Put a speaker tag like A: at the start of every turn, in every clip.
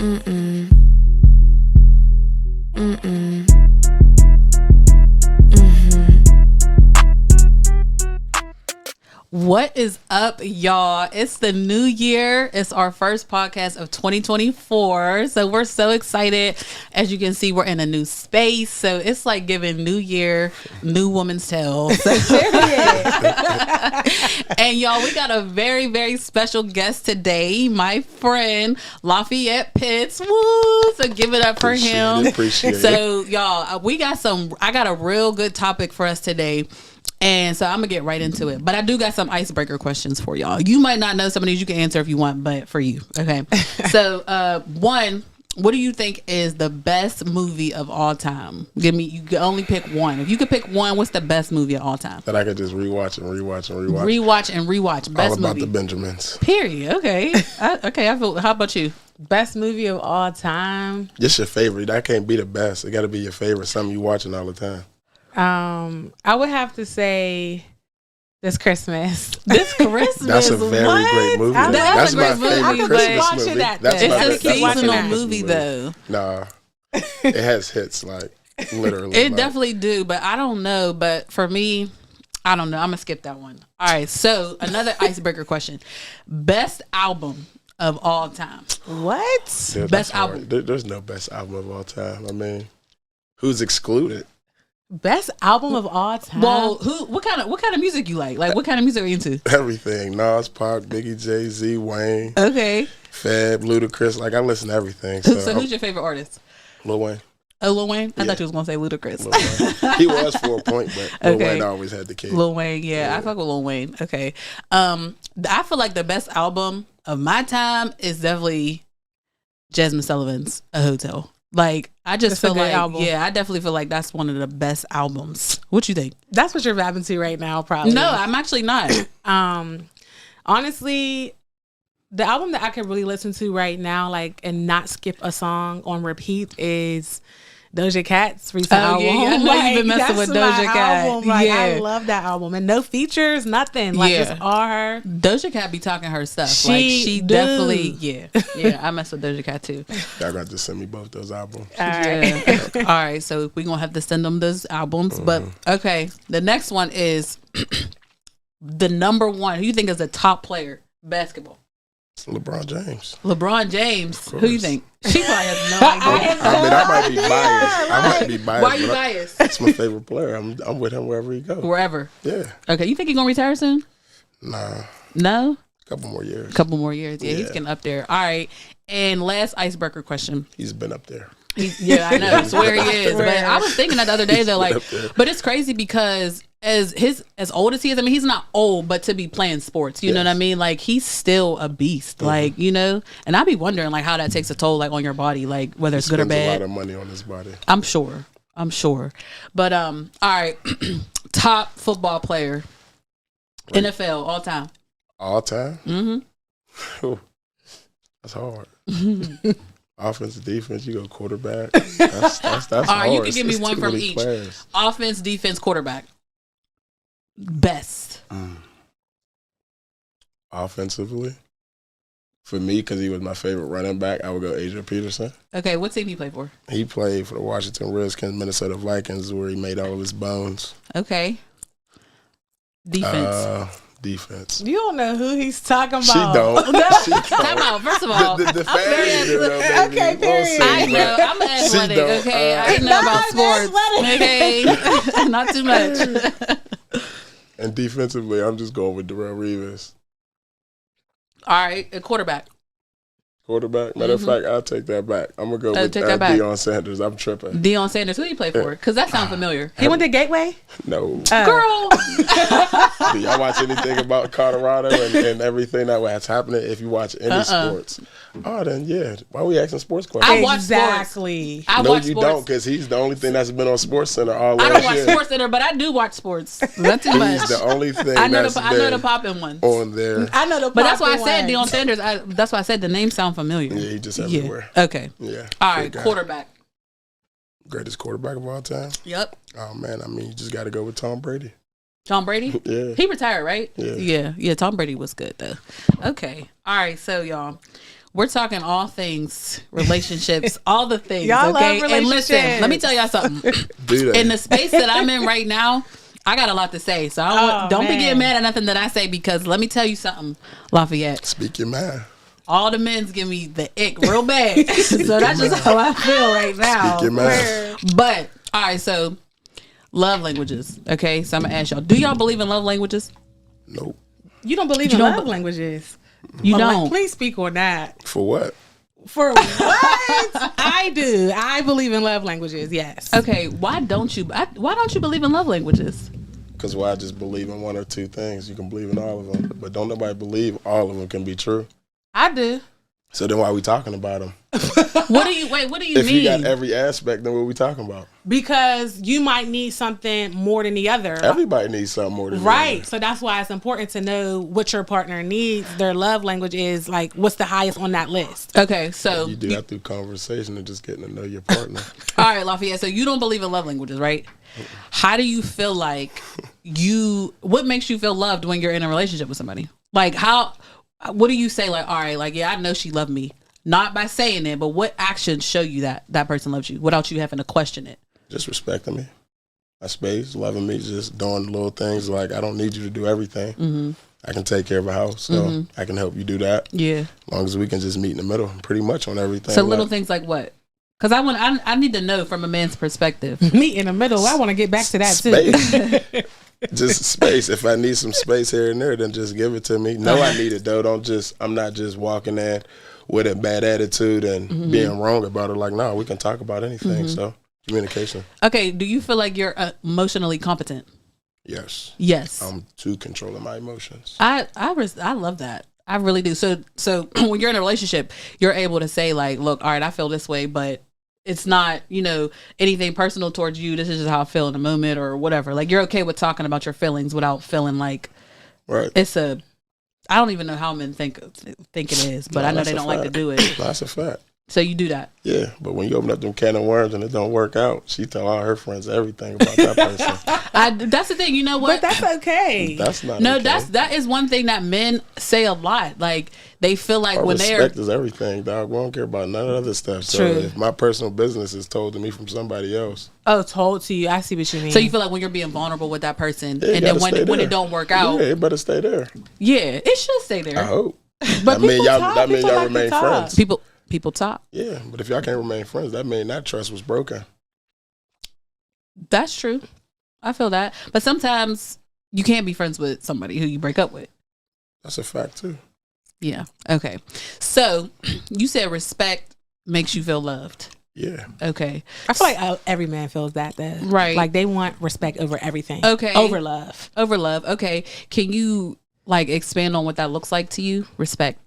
A: Mm-mm. Mm-mm.
B: What is up, y'all? It's the new year. It's our first podcast of 2024. So we're so excited. As you can see, we're in a new space. So it's like giving new year, new woman's tale. So, and y'all, we got a very, very special guest today. My friend, Lafayette Pitts. Woo! So give it up for him.
C: Appreciate it.
B: So y'all, I got a real good topic for us today. And so I'm going to get right into it. But I do got some icebreaker questions for y'all. You might not know some of these. You can answer if you want, but for you. Okay. So, one, what do you think is the best movie of all time? You can only pick one. If you could pick one, what's the best movie of all time?
C: That I could just rewatch and rewatch and rewatch.
B: Rewatch and rewatch. Best
C: All about
B: movie.
C: the Benjamins.
B: Period. Okay. I feel. How about you?
A: Best movie of all time.
C: Just your favorite. That can't be the best. It got to be your favorite. Something you watching all the time.
A: I would have to say This Christmas.
B: This Christmas.
C: That's a very great movie.
B: That's
C: That's
B: a
C: my
B: great movie,
C: favorite
B: but
C: Christmas
A: watching
C: movie.
A: that
C: That's
A: then.
C: my
B: It's a
C: that's my
B: seasonal
C: favorite
B: movie, though.
C: Nah, it has hits like literally.
B: It
C: like,
B: definitely do, but I don't know. But for me, I don't know. I'm gonna skip that one. All right. So another icebreaker question: best album of all time.
A: What?
C: yeah,
B: best
C: that's hard.
B: album.
C: There's no best album of all time. I mean, who's excluded?
A: Best album of all time.
B: Well, what kind of music you like? Like, what kind of music are you into?
C: Everything. Nas, Pac, Biggie, Jay-Z, Wayne,
B: Okay.
C: Fab, Ludacris. Like I listen to everything. So,
B: So who's your favorite artist?
C: Lil Wayne.
B: Oh, Lil Wayne. I
C: Yeah.
B: thought you was gonna say Ludacris.
C: Lil Wayne. He was for a point, but Lil
B: Okay.
C: Wayne always had the key.
B: Lil Wayne, yeah, I fuck with Lil Wayne. Okay. I feel like the best album of my time is definitely Jasmine Sullivan's A Hotel. Like, I just
A: That's a
B: feel
A: good
B: like,
A: album.
B: yeah, I definitely feel like that's one of the best albums. What you think?
A: That's what you're vibing to right now, probably.
B: No, I'm actually not.
A: Honestly, the album that I can really listen to right now, like, and not skip a song on repeat is Doja Cat's recent album.
B: yeah, I know you've been messing with
A: that's
B: Doja
A: my
B: Cat.
A: album. Like, I
B: Yeah.
A: love that album, and no features, nothing. Like,
B: Yeah.
A: just all her.
B: Doja Cat be talking her stuff.
A: She do.
B: Definitely, yeah. I mess with Doja Cat too.
C: Y'all got to send me both those albums.
A: All right.
B: Yeah. All right, so we're gonna have to send them those albums. But okay, the next one is the number one. Who you think is the top player basketball?
C: LeBron James.
B: LeBron James.
C: Of
B: Who you
C: course.
B: think? She probably has no idea.
C: I mean, I might be biased. I might be biased.
B: Why are you
C: but
B: biased?
C: That's my favorite player. I'm with him wherever he goes.
B: Wherever.
C: Yeah.
B: Okay, you think he's gonna retire soon?
C: Nah.
B: No.
C: A couple more years.
B: Couple more years. Yeah, he's
C: Yeah.
B: getting up there. All right. And last icebreaker question.
C: He's been up there.
B: Yeah, I know. I swear he is. But I was thinking that the other day, though, like,
C: up there.
B: but it's crazy because as old as he is, I mean, he's not old, but to be playing sports, you know what I
C: Yes.
B: mean? Like, he's still a beast, like, you know. And I be wondering, like, how that takes a toll, like, on your body, like, whether it's good or
C: Spends a lot
B: bad.
C: of money on his body.
B: I'm sure. But all right, top football player, NFL all time.
C: All time?
B: Mm-hmm.
C: That's hard. Offense, defense, you go quarterback. That's
B: All right,
C: hard.
B: you can give me
C: It's
B: one
C: too
B: from
C: many
B: each.
C: players.
B: Offense, defense, quarterback. Best.
C: Offensively, for me, because he was my favorite running back, I would go Adrian Peterson.
B: Okay, what team you play for?
C: He played for the Washington Redskins, Minnesota Vikings, where he made all of his bones.
B: Okay. Defense.
C: Defense.
A: You don't know who he's talking about.
C: She don't. She don't.
B: Time out. First of all,
C: The fans do, though, baby.
A: Okay, period.
C: We'll see,
B: I know.
C: but
B: I'm athletic,
C: don't,
B: okay? I know about sports.
A: athletic.
B: Okay? Not too much.
C: And defensively, I'm just going with Darrell Reeves.
B: All right, a quarterback.
C: Quarterback. Matter of fact, I'll take that back. I'm going to go with
B: take that back.
C: Deion Sanders. I'm tripping.
B: Deion Sanders. Who do you play for? Because that sounds familiar.
A: He went to Gateway?
C: No.
B: Girl.
C: Do y'all watch anything about Colorado and everything that's happening if you watch any sports? Oh, then yeah. Why are we asking sports questions?
B: I watch sports.
A: Exactly.
B: I
C: No,
B: watch
C: you
B: sports.
C: don't, because he's the only thing that's been on Sports Center all
B: I
C: last
B: don't watch
C: year.
B: Sports Center, but I do watch sports. Not too much.
C: He's the only thing
B: I know
C: that's
B: the
C: been
B: popping ones.
C: on there.
A: I know the
B: But that's why I
A: popular
B: said Deion
A: ones.
B: Sanders. That's why I said the name sound familiar.
C: Yeah, he just everywhere.
B: Yeah. Okay.
C: Yeah.
B: All
C: Great
B: right,
C: guy.
B: quarterback.
C: Greatest quarterback of all time.
B: Yep.
C: Oh man, I mean, you just got to go with Tom Brady.
B: Tom Brady?
C: Yeah.
B: He retired, right?
C: Yeah.
B: Yeah. Tom Brady was good, though. Okay. All right. So, y'all, We're talking all things, relationships, all the things.
A: Y'all
B: okay?
A: love
B: And listen,
A: relationships.
B: let me tell y'all something.
C: Do that.
B: In the space that I'm in right now, I got a lot to say. So don't be
A: man.
B: getting mad at nothing that I say, because let me tell you something, Lafayette.
C: Speak your mind.
B: All the men's give me the ick real bad. So that's just how I feel right now.
C: Speak your mind.
B: But, all right, so love languages. Okay, so I'm going to ask y'all, do y'all believe in love languages?
C: Nope.
A: You don't believe in love languages.
B: You
A: Well,
B: don't?
A: please speak on that.
C: For what?
A: For what? I do. I believe in love languages. Yes.
B: Okay, why don't you believe in love languages?
C: Because why just believe in one or two things? You can believe in all of them, but don't nobody believe all of them can be true.
A: I do.
C: So then why are we talking about them?
B: What do you mean?
C: If you got every aspect, then what are we talking about?
A: Because you might need something more than the other.
C: Everybody needs something more than the
A: Right.
C: other.
A: So that's why it's important to know what your partner needs. Their love language is like, what's the highest on that list?
B: Okay, so
C: You do that through conversation and just getting to know your partner.
B: all right, Lafayette. So you don't believe in love languages, right? How do you feel like what makes you feel loved when you're in a relationship with somebody? Like what do you say? Like, all right, like, yeah, I know she loved me. Not by saying it, but what actions show you that that person loves you without you having to question it?
C: Just respecting me. My space, loving me, just doing little things like I don't need you to do everything. Mm-hmm. I can take care of a house, so I can help you do that.
B: Yeah.
C: As long as we can just meet in the middle, pretty much on everything.
B: So little things like what? Because I need to know from a man's perspective.
A: Meet in the middle. I want to get back to that too.
C: Just space. If I need some space here and there, then just give it to me. No, I need it though. I'm not just walking in with a bad attitude and being wrong about it. Like, no, we can talk about anything. So communication.
B: Okay. Do you feel like you're emotionally competent?
C: Yes.
B: Yes.
C: I'm too controlling my emotions.
B: I love that. I really do. So when you're in a relationship, you're able to say like, look, all right, I feel this way, but it's not, anything personal towards you. This is just how I feel in the moment or whatever. Like, you're okay with talking about your feelings without feeling like it's I don't even know how men think it is, but I know they don't like to do it.
C: That's a fact.
B: So you do that.
C: Yeah, but when you open up them can of worms and it don't work out, she tell all her friends everything about that person.
B: That's the thing. You know what?
A: But that's okay.
C: That's not
B: No,
C: okay.
B: that is one thing that men say a lot. Like, they feel like
C: Our
B: when they're
C: respect is everything, dog. We don't care about none of the other stuff. So
A: True.
C: if my personal business is told to me from somebody else,
A: Told to you. I see what you mean.
B: so you feel like when you're being vulnerable with that person,
C: yeah, you
B: and then
C: gotta stay
B: when
C: there.
B: it don't work out,
C: yeah, it better stay there.
B: yeah, it should stay there.
C: I hope.
A: But
C: That mean
A: people talk.
C: that mean
A: People
C: y'all
A: like to
C: remain
A: talk.
C: friends.
B: People talk.
C: Yeah, but if y'all can't remain friends, that mean that trust was broken.
B: That's true. I feel that. But sometimes you can't be friends with somebody who you break up with.
C: That's a fact too.
B: Yeah. Okay. So you said respect makes you feel loved.
C: Yeah.
B: Okay.
A: I feel like every man feels that though.
B: Right.
A: Like they want respect over everything.
B: Okay.
A: Over love.
B: Over love. Okay. Can you like expand on what that looks like to you? Respect.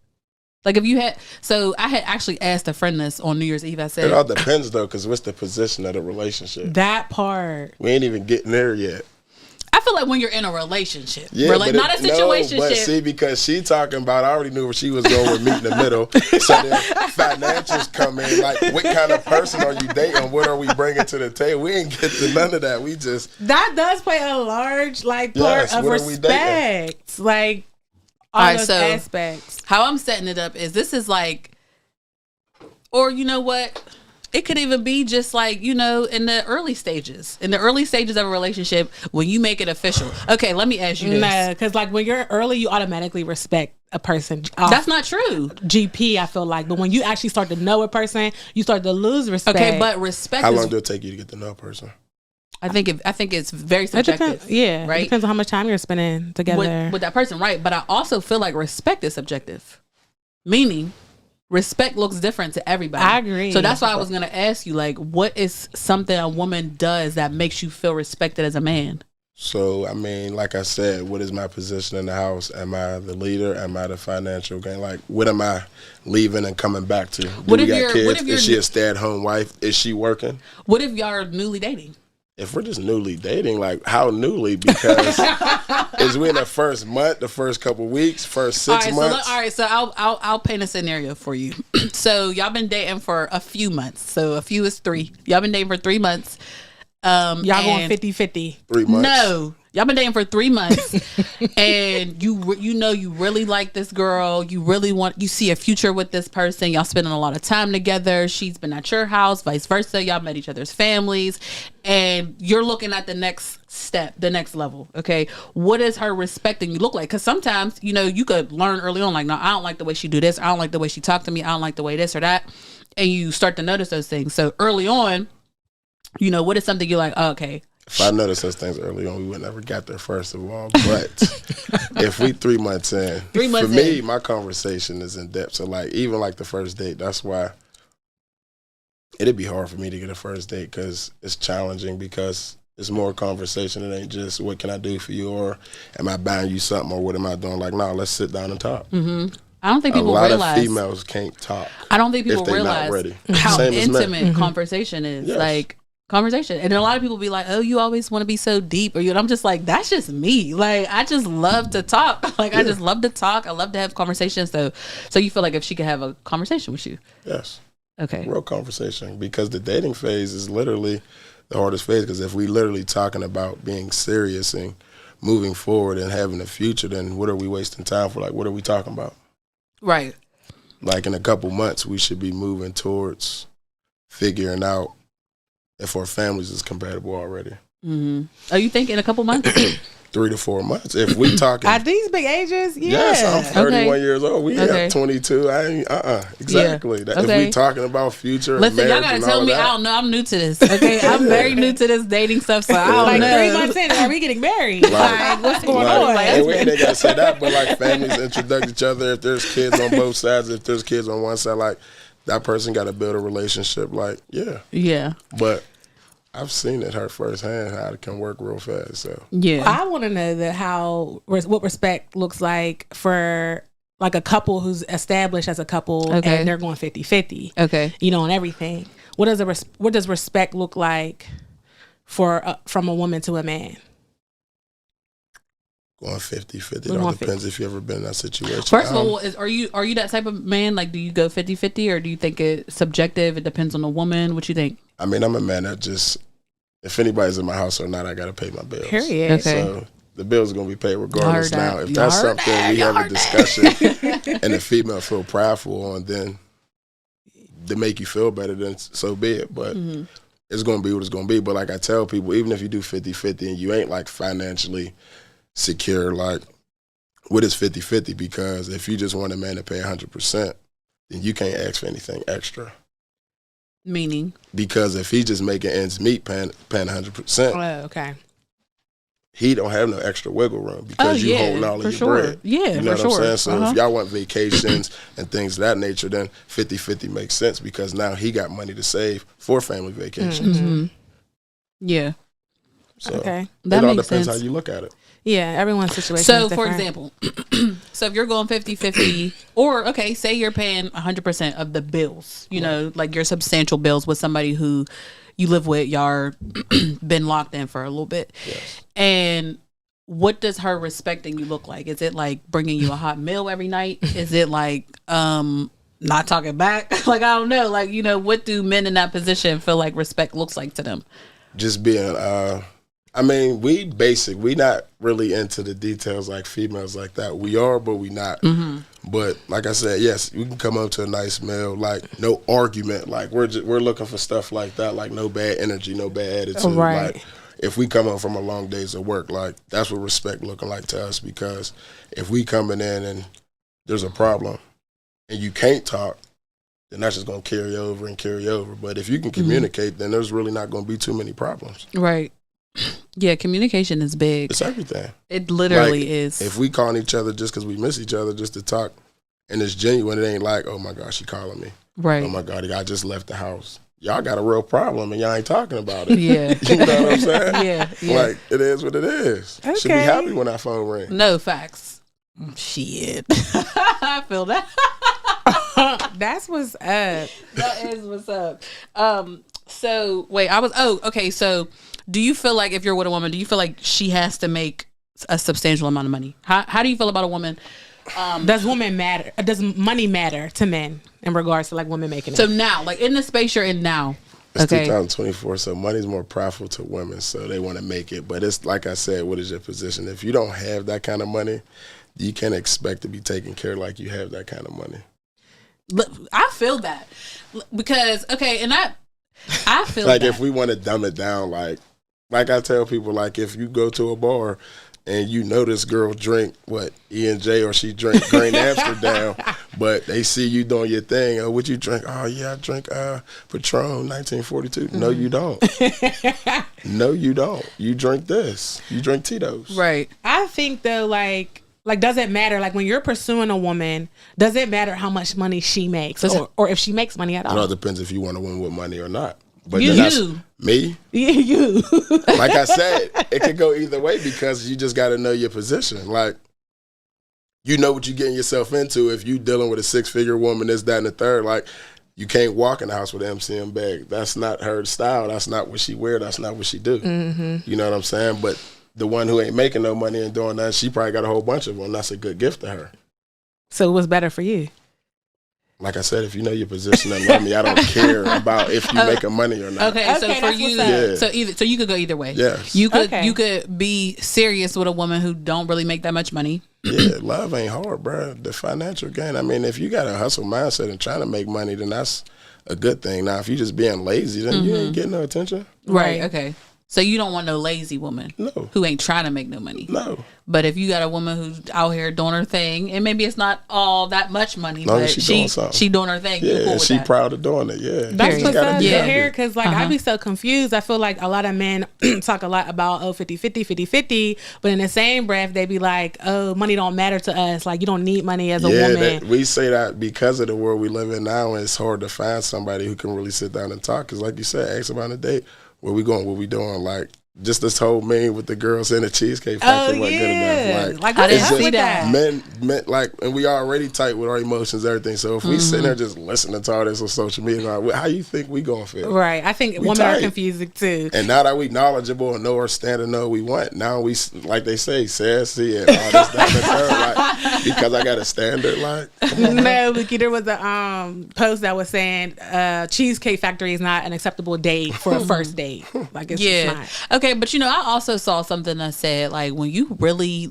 B: Like if you had, so I had actually asked a friend this on New Year's Eve. I said,
C: It all depends though, because what's the position of the relationship?
A: That part.
C: We ain't even getting there yet.
B: I feel like when you're in a relationship,
C: Yeah,
B: not a situationship.
C: No, but see, because she talking about, I already knew where she was going with meet in the middle. So then financials come in. Like, what kind of person are you dating? What are we bringing to the table? We ain't get to none of that. We just
A: That does play a large part of
C: what are we dating?
A: respect. Like all
B: All right,
A: those
B: so
A: aspects.
B: how I'm setting it up is this is like, or you know what? It could even be just like, in the early stages. In the early stages of a relationship, when you make it official. Okay, let me ask you this.
A: No, because like when you're early, you automatically respect a person.
B: That's not true.
A: GP, I feel like. But when you actually start to know a person, you start to lose respect.
B: Okay, but respect
C: how
B: is,
C: long do it take you to get to know a person?
B: I think it's very
A: it
B: subjective.
A: depends. Yeah,
B: right?
A: It depends on how much time you're spending together.
B: With that person, right? But I also feel like respect is subjective. Meaning, respect looks different to everybody.
A: I agree.
B: So that's why I was going to ask you, like, what is something a woman does that makes you feel respected as a man?
C: So, I mean, like I said, what is my position in the house? Am I the leader? Am I the financial gain? Like, what am I leaving and coming back to?
B: What if you're-
C: kids?
B: what if you're-
C: Is she a stay-at-home wife? Is she working?
B: What if y'all are newly dating?
C: If we're just newly dating, like, how newly? Because is we in the first month, the first couple weeks, first 6 months?
B: So I'll paint a scenario for you. So y'all been dating for a few months. So a few is 3. Y'all been dating for 3 months.
A: Y'all going 50-50.
C: 3 months?
B: No. Y'all been dating for 3 months, and you know you really like this girl. You see a future with this person. Y'all spending a lot of time together. She's been at your house, vice versa. Y'all met each other's families, and you're looking at the next step, the next level. Okay, what is her respecting you look like? Because sometimes, you know, you could learn early on, like, no, I don't like the way she do this. I don't like the way she talk to me. I don't like the way this or that, and you start to notice those things. So early on, you know, what is something you're like, oh, okay.
C: If I noticed those things early on, we would never got there, first of all. But if we 3 months in, for me, my conversation is in depth. So, like, even like the first date, that's why it'd be hard for me to get a first date, because it's challenging, because it's more conversation. It ain't just, what can I do for you, or am I buying you something, or what am I doing? Like, no, let's sit down and talk.
B: Mm-hmm. I don't think people
C: realize. A
B: realize.
C: lot of females can't talk.
B: I don't think people
C: if
B: realize
C: not ready.
B: how
C: Same as men.
B: intimate conversation is.
C: Yes.
B: Like, conversation. And a lot of people be like, oh, you always want to be so deep, or you, and I'm just like, that's just me. Like, I just love to talk. Like, I just love to talk. I love to have conversations. So you feel like if she could have a conversation with you.
C: Yes.
B: Okay.
C: Real conversation, because the dating phase is literally the hardest phase, because if we literally talking about being serious and moving forward and having a future, then what are we wasting time for? Like, what are we talking about?
B: Right.
C: Like, in a couple months, we should be moving towards figuring out if our families is compatible already.
B: Mm-hmm. Oh, you think in a couple months?
C: 3 to 4 months. If we talking
A: at these big ages, yeah.
C: Yes, I'm 31 years old. We
B: Okay.
C: have 22. I ain't, exactly.
B: Yeah.
C: That,
B: Okay.
C: If we talking about future,
B: Listen,
C: and
B: y'all
C: marriage
B: gotta
C: and
B: tell
C: all
B: me.
C: that,
B: I don't know. I'm new to this. Okay, I'm very new to this dating stuff, so I don't
A: Like
B: know.
A: 3 months in, are we getting married? Like, what's going
C: Like,
A: on?
C: and we ain't gotta say that, but like, families introduce each other. If there's kids on both sides, if there's kids on one side, like, that person got to build a relationship. Like,
B: Yeah.
C: But I've seen it hurt firsthand how it can work real fast. So
B: Yeah.
A: I want to know what respect looks like for like a couple who's established as a couple,
B: Okay.
A: and they're going 50-50.
B: Okay.
A: You know, on everything. What does respect look like for from a woman to a man?
C: going 50-50. It
A: We're
C: all
A: going
C: depends if you ever been in that situation.
B: First of all, are you that type of man? Like, do you go 50-50, or do you think it's subjective? It depends on the woman. What you think?
C: I mean, I'm a man that just, if anybody's in my house or not, I got to pay my bills.
A: Period.
B: Okay.
C: So the bills are going to be paid regardless.
B: You heard
C: Now,
B: that.
C: if
B: You
C: that's
B: heard
C: something
B: that.
C: we
B: You
C: have a
B: heard
C: discussion and the female feel prideful on, then to make you feel better, then so be it. But it's going to be what it's going to be. But like I tell people, even if you do 50-50 and you ain't like financially secure, like, what is 50-50? Because if you just want a man to pay 100%, then you can't ask for anything extra.
B: Meaning?
C: Because if he just making ends meet, paying 100%,
A: Oh, okay.
C: he don't have no extra wiggle room, because you holding all of your bread.
B: Yeah,
C: you know
B: for
C: what
B: sure.
C: I'm saying? So if y'all want vacations and things of that nature, then 50-50 makes sense, because now he got money to save for family vacations.
B: Mm-hmm. Yeah.
C: So
A: Okay.
B: That
C: it all
B: makes
C: depends
B: sense.
C: how you look at it.
A: Yeah, everyone's situation
B: So,
A: is
B: for
A: different.
B: example, so if you're going 50-50, or, okay, say you're paying 100% of the bills, you know, like your substantial bills with somebody who you live with, y'all are been locked in for a little bit.
C: Yes.
B: And what does her respecting you look like? Is it like bringing you a hot meal every night? Is it like not talking back? Like, I don't know. Like, you know, what do men in that position feel like respect looks like to them?
C: Just being, I mean, we not really into the details like females like that. We are, but we not.
B: Mm-hmm.
C: But like I said, yes, we can come up to a nice meal, like no argument. Like we're looking for stuff like that, like no bad energy, no bad attitude.
A: Right.
C: Like if we come home from a long days of work, like that's what respect looking like to us. Because if we coming in and there's a problem and you can't talk, then that's just gonna carry over and carry over. But if you can communicate, then there's really not gonna be too many problems.
B: Right. Yeah, communication is big.
C: It's everything.
B: It literally
C: Like,
B: is.
C: If we calling each other just because we miss each other, just to talk, and it's genuine, it ain't like, oh my gosh, she calling me.
B: Right.
C: Oh my God, I just left the house. Y'all got a real problem and y'all ain't talking about it.
B: Yeah.
C: You know what I'm saying?
B: Yeah.
C: Like, it is what it is. Should be
A: Okay.
C: happy when that phone rings.
B: No facts. Shit. I feel that.
A: That's what's up.
B: That is what's up. So wait, okay. So do you feel like if you're with a woman, do you feel like she has to make a substantial amount of money? How do you feel about a woman?
A: Does women matter? Does money matter to men in regards to like women making it?
B: So now, like in the space you're in now,
C: It's 2024, so money's more profitable to women, so they want to make it. But it's like I said, what is your position? If you don't have that kind of money, you can't expect to be taken care of like you have that kind of money.
B: I feel that because and I feel
C: like
B: that.
C: If we want to dumb it down, like I tell people, like if you go to a bar and you know this girl drink E&J or she drink Green Amsterdam, but they see you doing your thing. Oh, what you drink? Oh yeah, I drink Patron 1942. No, you don't. No, you don't. You drink this. You drink Tito's.
B: Right.
A: I think though, like does it matter? Like when you're pursuing a woman, does it matter how much money she makes, or if she makes money at all?
C: It all depends if you want to win with money or not. But me?
A: Yeah, you.
C: Like I said, it could go either way because you just got to know your position. Like, you know what you're getting yourself into if you dealing with a 6-figure woman, this, that, and the third. Like, you can't walk in the house with an MCM bag. That's not her style. That's not what she wear. That's not what she do. Mm-hmm. You know what I'm saying? But the one who ain't making no money and doing that, she probably got a whole bunch of them. That's a good gift to her.
A: So what's better for you?
C: Like I said, if you know your position and love me, I don't care about if you making money or not.
B: Okay, so for you, so you could go either way.
C: Yes.
B: You could be serious with a woman who don't really make that much money.
C: Yeah, love ain't hard, bro. The financial gain. I mean, if you got a hustle mindset and trying to make money, then that's a good thing. Now, if you just being lazy, then you ain't getting no attention.
B: Right. Okay. So you don't want no lazy woman who ain't trying to make no money.
C: No.
B: But if you got a woman who's out here doing her thing, and maybe it's not all that much money, but she doing her thing.
C: Yeah,
B: cool
C: and she proud of doing it. Yeah.
A: That's what's up here, because I be so confused. I feel like a lot of men talk a lot about 50-50, but in the same breath, they be like, oh, money don't matter to us. Like, you don't need money as a woman.
C: We say that because of the world we live in now, and it's hard to find somebody who can really sit down and talk. Because like you said, ask about a date. Where we going? What we doing? Like, just this whole meme with the girls in the Cheesecake Factory wasn't good enough.
A: Like I didn't see that.
C: Men, like, and we already tight with our emotions, everything. So if we sit there just listening to all this on social media, like, how you think we gonna feel?
A: Right. I think women are confusing too.
C: And now that we knowledgeable and know our standard, know what we want, now we, like they say, sassy and all this, that, and the third, like, because I got a standard, like.
A: No, Vicky, there was a post that was saying Cheesecake Factory is not an acceptable date for a first date. Like, it's just not.
B: Okay, but I also saw something that said, like, when you really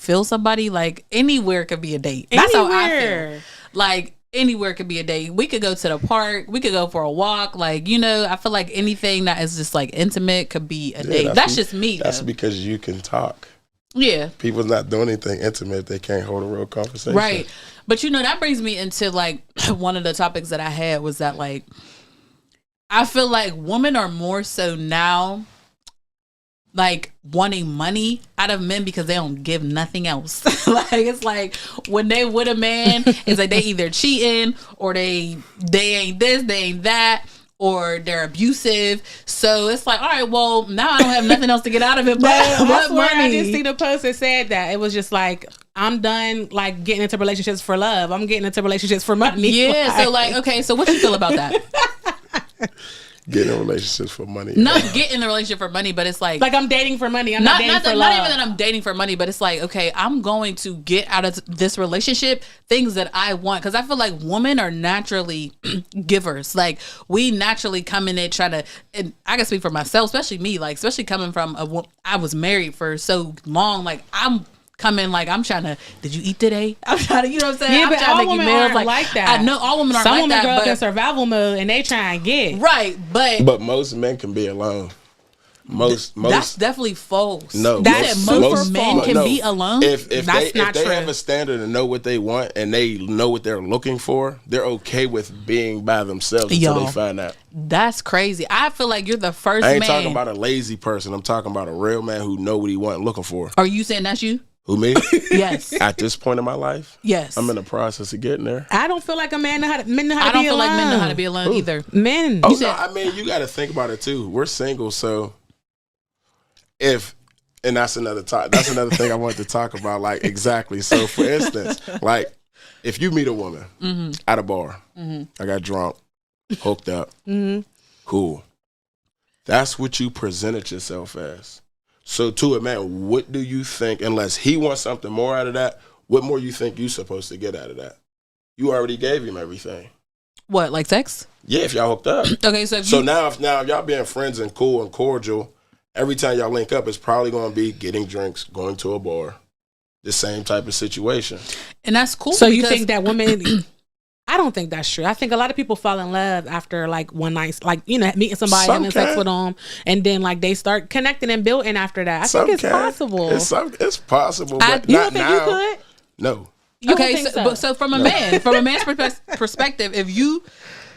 B: feel somebody, like, anywhere could be a date. That's how I feel. Like, anywhere could be a date. We could go to the park. We could go for a walk. Like, I feel like anything that is just like intimate could be a date. That's just me.
C: That's because you can talk.
B: Yeah.
C: People's not doing anything intimate if they can't hold a real conversation.
B: Right. But that brings me into, like, one of the topics that I had was that, like, I feel like women are more so now, like, wanting money out of men because they don't give nothing else. Like, it's like when they with a man, it's like they either cheating or they ain't this, they ain't that, or they're abusive. So it's like, all right, well, now I don't have nothing else to get out of it but money.
A: I just see the post that said that. It was just like, I'm done, like, getting into relationships for love. I'm getting into relationships for money.
B: Yeah, so, like, okay, so what you feel about that?
C: Getting in relationships for money.
B: Not getting in a relationship for money, but it's like
A: I'm dating for money. I'm not dating for love.
B: Not even that I'm dating for money, but it's like, okay, I'm going to get out of this relationship things that I want. Because I feel like women are naturally givers. Like, we naturally come in there try to, and I can speak for myself, especially me, like, especially coming from I was married for so long. Like, I'm coming, like, I'm trying to, did you eat today? I'm trying to, you know what I'm saying?
A: Yeah,
B: I'm
A: but
B: trying
A: all
B: to make
A: women
B: you meals,
A: aren't like that.
B: I know all women aren't
A: like that. Some
B: women
A: grow up in survival mode and they try and get.
B: Right, but
C: most men can be alone. Most
B: that's definitely false.
C: No,
B: most men can be alone.
C: If they have a standard and know what they want and they know what they're looking for, they're okay with being by themselves until they find out.
B: That's crazy. I feel like you're the first man.
C: I ain't talking about a lazy person. I'm talking about a real man who know what he want and looking for.
B: Are you saying that's you?
C: Who, me?
B: Yes.
C: At this point in my life?
B: Yes.
C: I'm in the process of getting there.
A: I don't feel like men know how to be alone.
B: I don't feel like men know how to be alone either.
A: Men.
C: Oh, no, I mean, you got to think about it too. We're single, so and that's another thing I wanted to talk about, like, exactly. So, for instance, like, if you meet a woman at a bar, I got drunk, hooked up, cool. That's what you presented yourself as. So to a man, what do you think, unless he wants something more out of that, what more you think you supposed to get out of that? You already gave him everything.
B: What, like sex?
C: Yeah, if y'all hooked up.
B: Okay, so
C: now if y'all being friends and cool and cordial, every time y'all link up, it's probably going to be getting drinks, going to a bar, the same type of situation.
B: And that's cool.
A: So you think that women? I don't think that's true. I think a lot of people fall in love after like one night, like, you know, meeting somebody, having sex with them, and then like they start connecting and building after that. I think it's possible.
C: It's possible, but
A: you
C: not
A: don't think
C: now.
A: you could?
C: No.
B: Okay, so from a man's perspective, if you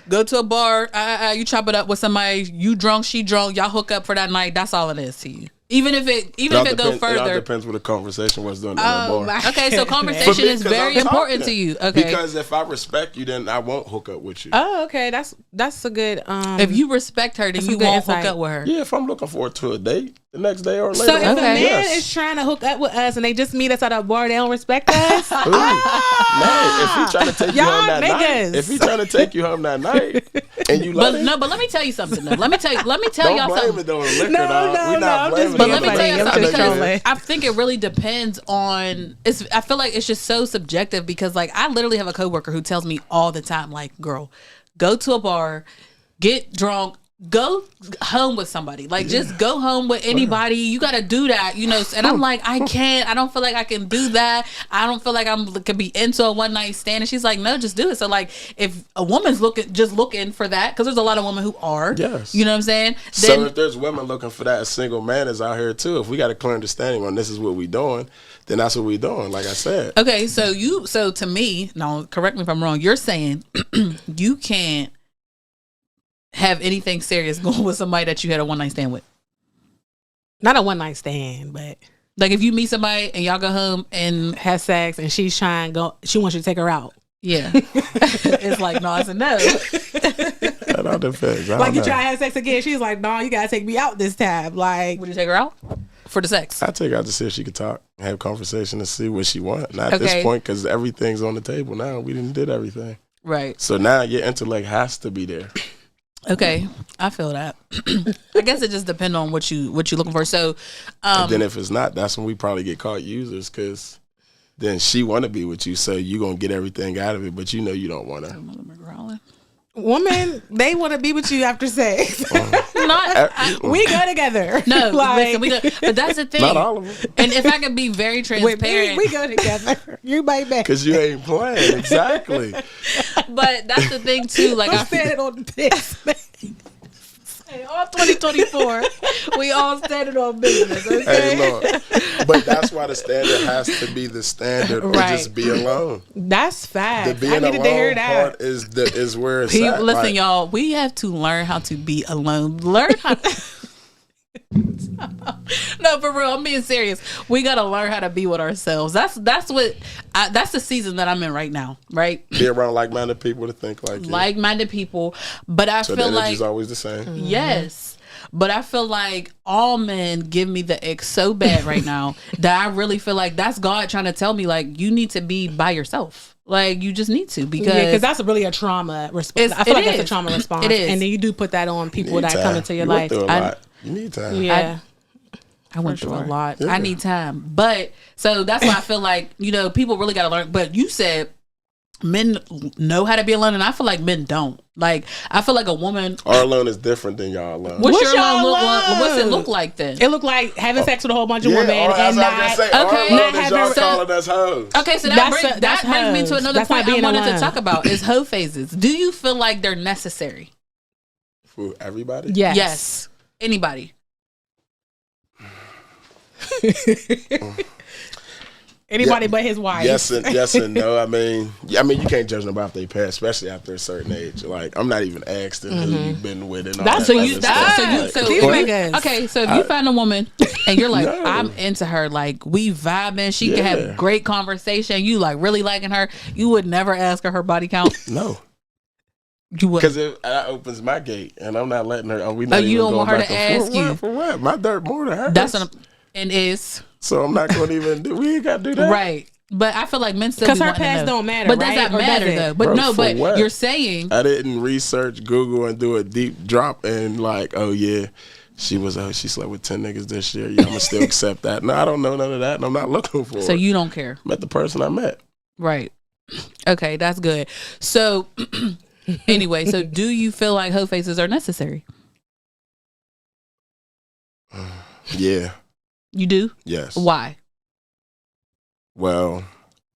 B: go to a bar, you chop it up with somebody, you drunk, she drunk, y'all hook up for that night, that's all it is to you. Even if it goes further. It all
C: depends what the conversation was doing in the bar.
B: Okay, so conversation is very important to you. Okay.
C: Because if I respect you, then I won't hook up with you.
A: Oh, okay. That's a good
B: if you respect her, then you won't hook up with her.
C: Yeah, if I'm looking forward to a date the next day or later.
A: So if a man is trying to hook up with us and they just meet us at a bar, they don't respect us?
C: No, if he trying to take you home that night. If he trying to take you home that night and you love it.
B: But let me tell you something though. Let me tell y'all something.
C: Don't blame it on liquor, We're not blaming
B: but let me tell you something,
A: because
B: I think it really depends on. I feel like it's just so subjective because, like, I literally have a coworker who tells me all the time, like, "Girl, go to a bar, get drunk, go home with somebody. Like, just go home with anybody. You got to do that, you know." And I'm like, I can't. I don't feel like I can do that. I don't feel like can be into a one night stand. And she's like, no, just do it. So, like, if a woman's looking for that, because there's a lot of women who are,
C: yes,
B: you know what I'm saying.
C: So if there's women looking for that, a single man is out here too. If we got a clear understanding on this is what we doing, then that's what we doing. Like I said.
B: Okay, so to me, now correct me if I'm wrong. You're saying you can't have anything serious going with somebody that you had a one night stand with.
A: Not a one night stand, but
B: like if you meet somebody and y'all go home and
A: have sex and she's trying to go, she wants you to take her out.
B: Yeah. It's like, no, it's a no.
C: That all depends.
A: Like you try to have sex again, she's like, no, you gotta take me out this time. Like,
B: would you take her out for the sex?
C: I take her out to see if she could talk, have conversation, and see what she wants. Not at this point, because everything's on the table now. We did everything.
B: Right.
C: So now your intellect has to be there.
B: Okay, I feel that. I guess it just depends on what you looking for. So,
C: and then if it's not, that's when we probably get caught users, because then she want to be with you, so you gonna get everything out of it, but you know you don't want to.
A: Women, they want to be with you after sex. We go together.
B: No, listen, we go. But that's the thing.
C: Not all of them.
B: And if I could be very transparent,
A: we go together. You baby,
C: because you ain't playing exactly.
B: But that's the thing too. Like
A: I'm standing on the piss.
B: Hey, all 2024, we all standing on business. Okay?
C: Hey, Lord. But that's why the standard has to be the standard. Right. Just be alone.
A: That's fact.
C: The being alone part is where it's at.
B: Listen, y'all, we have to learn how to be alone. Learn how to... No, for real, I'm being serious. We gotta learn how to be with ourselves. That's the season that I'm in right now, right?
C: Be around like-minded people to think like you.
B: Like-minded people, but I feel
C: the
B: like
C: energy's always the same.
B: Mm-hmm. Yes, but I feel like all men give me the ick so bad right now that I really feel like that's God trying to tell me, like, you need to be by yourself. Like, you just need to, because
A: that's really a trauma response. I feel like that's a trauma response.
B: It is.
A: And then you do put that on people that come into your life.
C: You need time.
A: Yeah.
B: I went through a lot. Yeah. I need time. But so that's why I feel like, you know, people really got to learn. But you said men know how to be alone, and I feel like men don't. Like, I feel like a woman.
C: Our alone is different than y'all alone.
B: What's your alone look like? What's it look like then?
A: It look like having sex with a whole bunch of women
C: and
A: not.
C: Our alone is y'all calling us hoes.
B: Okay, so that brings me to another point I wanted to talk about is hoe phases. Do you feel like they're necessary
C: for everybody?
B: Yes. Anybody.
A: Anybody but his wife.
C: Yes and no. I mean, you can't judge nobody if they pass, especially after a certain age. Like, I'm not even asking who you've been with and all that.
B: Okay, so if you find a woman and you're like, I'm into her, like, we vibing, she can have great conversation, you like really liking her, you would never ask her body count?
C: No.
B: You would,
C: because if that opens my gate and I'm not letting her.
B: You don't want her to ask you
C: for what? My dirt more than hers.
B: That's and is.
C: So I'm not going to even do. We ain't got to do that,
B: right? But I feel like men still
A: because her past don't matter.
B: But does that matter though? But no. But what? You're saying
C: I didn't research Google and do a deep drop and like, oh yeah, she slept with 10 niggas this year. Yeah, I'm gonna still accept that. No, I don't know none of that, and I'm not looking for it.
B: So you don't care.
C: Met the person I met.
B: Right. Okay, that's good. So Anyway, so do you feel like hoe faces are necessary?
C: Yeah.
B: You do?
C: Yes.
B: Why?
C: Well,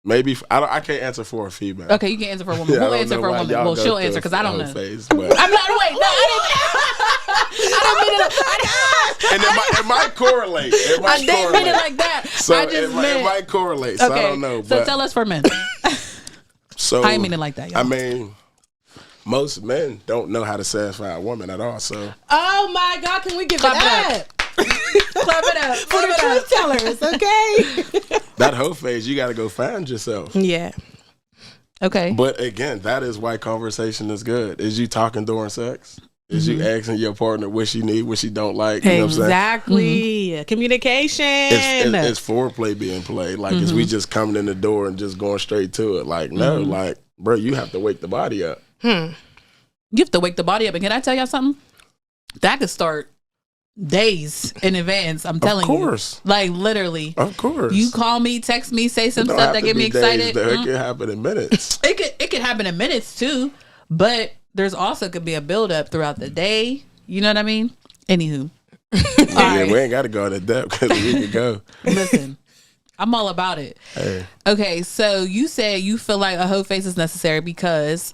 C: maybe I can't answer for a female.
B: Okay, you can answer for a woman. We'll answer for a woman. Well, she'll answer because I don't know.
C: Phase, but
B: I'm not. Wait, no, I didn't mean it.
C: it might correlate.
B: I didn't mean it like that.
C: So
B: I just meant
C: it might correlate. So
B: okay,
C: I don't know.
B: So
C: but,
B: tell us for men.
C: So
B: I didn't mean it like that, y'all.
C: I mean, most men don't know how to satisfy a woman at all. So
A: Oh my God, can we give
B: Clap
A: it
B: it
A: up?
B: Clap it up.
A: For the truth tellers, okay?
C: that hoe phase, you got to go find yourself.
A: Yeah.
B: Okay.
C: But again, that is why conversation is good. Is you talking during sex? Is you asking your partner what she need, what she don't like? You know what I'm saying?
A: Exactly. Communication.
C: It's foreplay being played. Like, is we just coming in the door and just going straight to it? Like, no, like, bro, you have to wake the body up.
B: You have to wake the body up. And can I tell y'all something? That could start days in advance. I'm telling you. Of course. Like, literally.
C: Of course.
B: You call me, text me, say some stuff that get me excited.
C: Days, it could happen in minutes.
B: It could happen in minutes too. But there's also could be a build up throughout the day. You know what I mean? Anywho.
C: Yeah, we ain't got to go into depth because we can go.
B: Listen, I'm all about it.
C: Hey.
B: Okay, so you said you feel like a hoe face is necessary because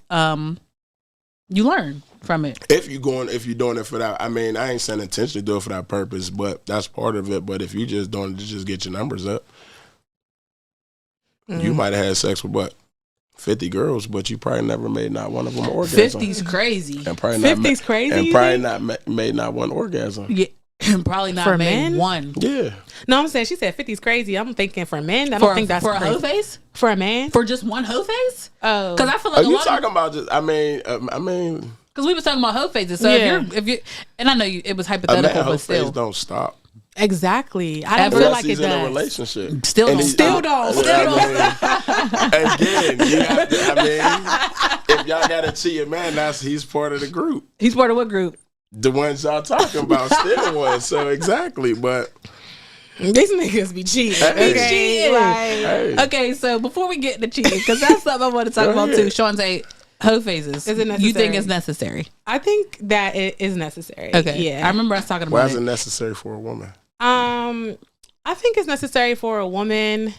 B: you learn from it.
C: If you're doing it for that, I mean, I ain't saying intentionally do it for that purpose, but that's part of it. But if you just doing it to just get your numbers up, you might have had sex with what? 50 girls, but you probably never made not one of them orgasm.
B: 50's crazy.
C: And probably
A: 50's crazy.
C: And probably not made not one orgasm.
B: Yeah, probably not
A: For
B: made
A: men?
B: one.
C: Yeah.
A: No, I'm saying she said 50's crazy. I'm thinking for men. I don't think that's
B: for
A: crazy.
B: a hoe face.
A: For a man?
B: For just one hoe face?
A: Oh,
B: Because I feel
C: Are
B: like
C: you talking about just? I mean,
B: because we was talking about hoe faces. So
A: Yeah.
B: if you, and I know it was
C: a
B: hypothetical,
C: man hoe
B: but still,
C: phase don't stop.
A: exactly. I don't feel
C: Unless
A: like
C: he's
A: it
C: in a
A: does.
C: relationship.
B: Still
C: And
B: don't.
C: he-
B: Still
A: don't.
C: Again, you have to, I mean, if y'all got a cheating man, he's part of the group.
B: He's part of what group?
C: The ones y'all talking about, still one. So exactly, but
A: These niggas be cheating.
C: Hey.
A: Okay,
B: Cheating.
C: hey,
B: Okay, so before we get into cheating, because that's something I want to talk
C: Go
B: about
C: ahead.
B: too. Sean say hoe phases.
A: Is it
B: You think
A: necessary?
B: it's necessary?
A: I think that it is necessary.
B: Okay.
A: Yeah.
B: I remember us talking
C: why
B: about
C: is it
B: it.
C: necessary for a woman?
A: I think it's necessary for a woman.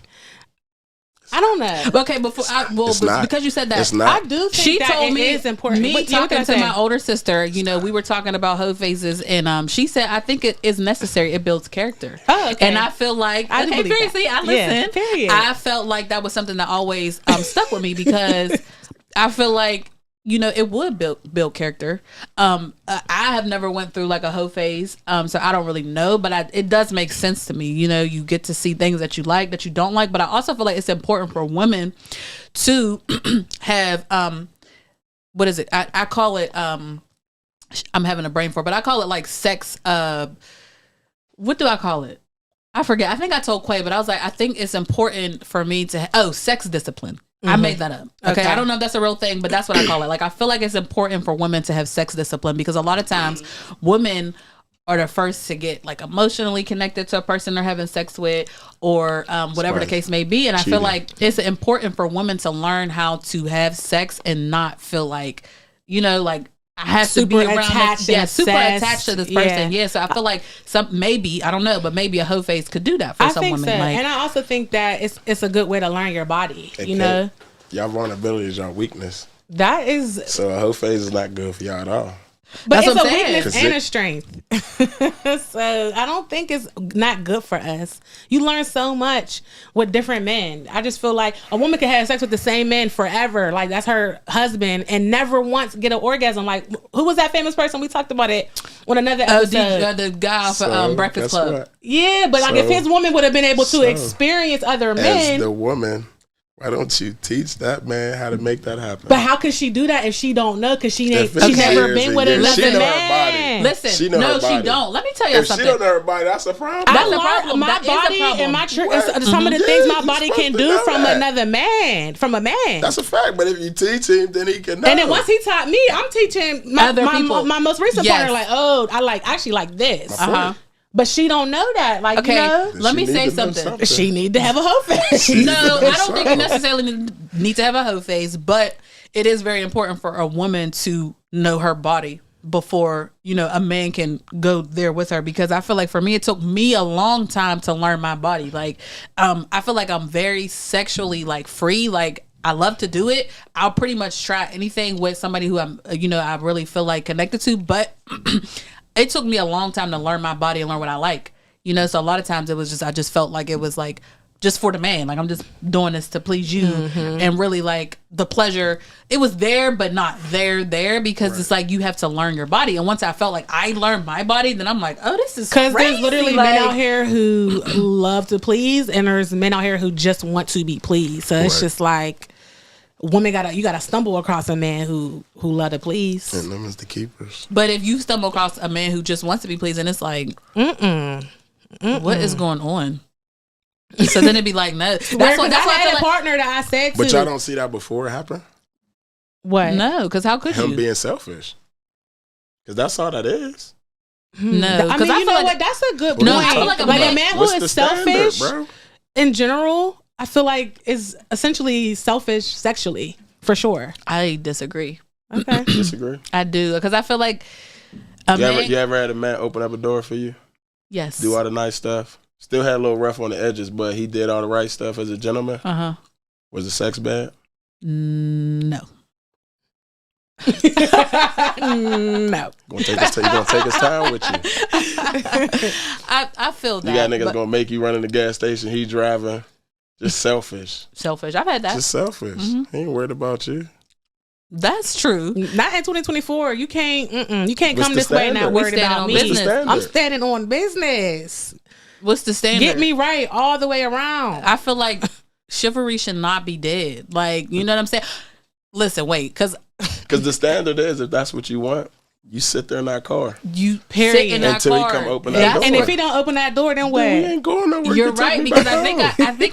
A: I don't know.
B: Okay,
C: It's not.
B: because you said that,
C: It's not.
A: I do think
B: she
A: that
B: told
A: it
B: me
A: is important.
B: Me
A: What can
B: talking
A: I
B: to
A: say?
B: my older sister, we were talking about hoe phases, and she said I think it is necessary. It builds character.
A: Oh, okay.
B: And I feel like
A: I do believe that.
B: seriously, I
A: Yeah,
B: listen.
A: period.
B: I felt like that was something that always stuck with me because I feel like it would build character. I have never went through like a hoe phase, so I don't really know, but it does make sense to me. You get to see things that you like, that you don't like, but I also feel like it's important for women to have what is it? I call it I'm having a brain fart, but I call it like sex. What do I call it? I forget. I think I told Quay, but I was like, I think it's important for me to sex discipline. I made that up. Okay. I don't know if that's a real thing, but that's what I call it. Like, I feel like it's important for women to have sex discipline because a lot of times women are the first to get like emotionally connected to a person they're having sex with or whatever the case may be. And I feel like it's important for women to learn how to have sex and not feel like, like I have to be around super attached to this person. Yeah. So I feel like I don't know, but maybe a hoe phase could do that for some women.
A: So. And I also think that it's a good way to learn your body.
C: Y'all vulnerability is y'all weakness.
A: That is.
C: So a hoe phase is not good for y'all at all.
A: But
B: That's
A: it's
B: what
A: a
B: I'm saying.
A: weakness and a strength. So I don't think it's not good for us. You learn so much with different men. I just feel like a woman can have sex with the same man forever. Like that's her husband and never once get an orgasm. Like who was that famous person? We talked about it on another episode.
B: The guy for Breakfast Club.
C: What?
A: Yeah, but like if his woman would have been able to experience other men.
C: As the woman, why don't you teach that man how to make that happen?
A: But how can she do that if she don't know? Because she
C: If
A: never
C: years
A: been
C: and
A: with
C: years,
A: another
C: she know her
A: man.
C: body.
B: Listen,
C: She know her
B: she
C: body.
B: don't. Let me tell you
C: If
B: something.
C: she don't know her body, that's a problem.
A: I
B: That's a
A: learned
B: problem.
A: my
B: That is a
A: body
B: problem.
A: and my
C: What?
A: some of the
C: Yeah,
A: things my
C: you're
A: body can
C: supposed to
A: do
C: know
A: from
C: that.
A: another man, from a man.
C: That's a fact. But if you teach him, then he can know.
A: And then once he taught me, I'm teaching my
B: Other people.
A: my most recent
B: Yes.
A: partner. Like, oh, I actually like this.
C: Uh-huh.
A: But she don't know that. Like,
B: Okay, let
C: She
B: me
C: need
B: say
C: to know
B: something.
A: she need to have a hoe face.
B: No, I don't think you necessarily need to have a hoe phase, but it is very important for a woman to know her body before, you know, a man can go there with her, because I feel like for me, it took me a long time to learn my body. Like, I feel like I'm very sexually like free. Like, I love to do it. I'll pretty much try anything with somebody who I'm, you know, I really feel like connected to, but it took me a long time to learn my body and learn what I like, you know? So a lot of times it was just, I just felt like it was like, just for the man, like I'm just doing this to please you, and really like the pleasure, it was there but not there because it's like you have to learn your body. And once I felt like I learned my body, then I'm like, oh, this is crazy.
A: Because there's literally men out here who love to please, and there's men out here who just want to be pleased. So it's just like women you gotta stumble across a man who love to please,
C: and them is the keepers.
B: But if you stumble across a man who just wants to be pleased, and it's like, what is going on? So then it'd be like, no. That's what
A: I had a partner that I said to.
C: But y'all don't see that before it happened?
A: What?
B: No, because how could
C: Him
B: you?
C: being selfish. Because that's all that is.
B: No.
A: I mean, you know what? That's a good point.
B: No, I feel like
A: a man who is selfish,
C: bro?
A: In general, I feel like is essentially selfish sexually, for sure.
B: I disagree.
A: Okay.
C: Disagree.
B: I do, because I feel like
C: you ever had a man open up a door for you?
B: Yes.
C: Do all the nice stuff? Still had a little rough on the edges, but he did all the right stuff as a gentleman. Was the sex bad?
B: No.
A: No.
C: You're gonna take his time with you.
B: I feel that.
C: You got niggas gonna make you run in the gas station. He driving. Just selfish.
B: Selfish. I've had that.
C: Just selfish. He ain't worried about you.
B: That's true.
A: Not in 2024. You can't come this way and not worried about me. I'm standing on business.
B: What's the standard?
A: Get me right all the way around.
B: I feel like chivalry should not be dead. Like, you know what I'm saying? Listen, wait, because
C: the standard is, if that's what you want, you sit there in that car.
B: You sit in that
C: until
B: car.
C: He come open that door.
A: And if he don't open that door, then what?
C: He ain't going nowhere.
B: You're right, because I think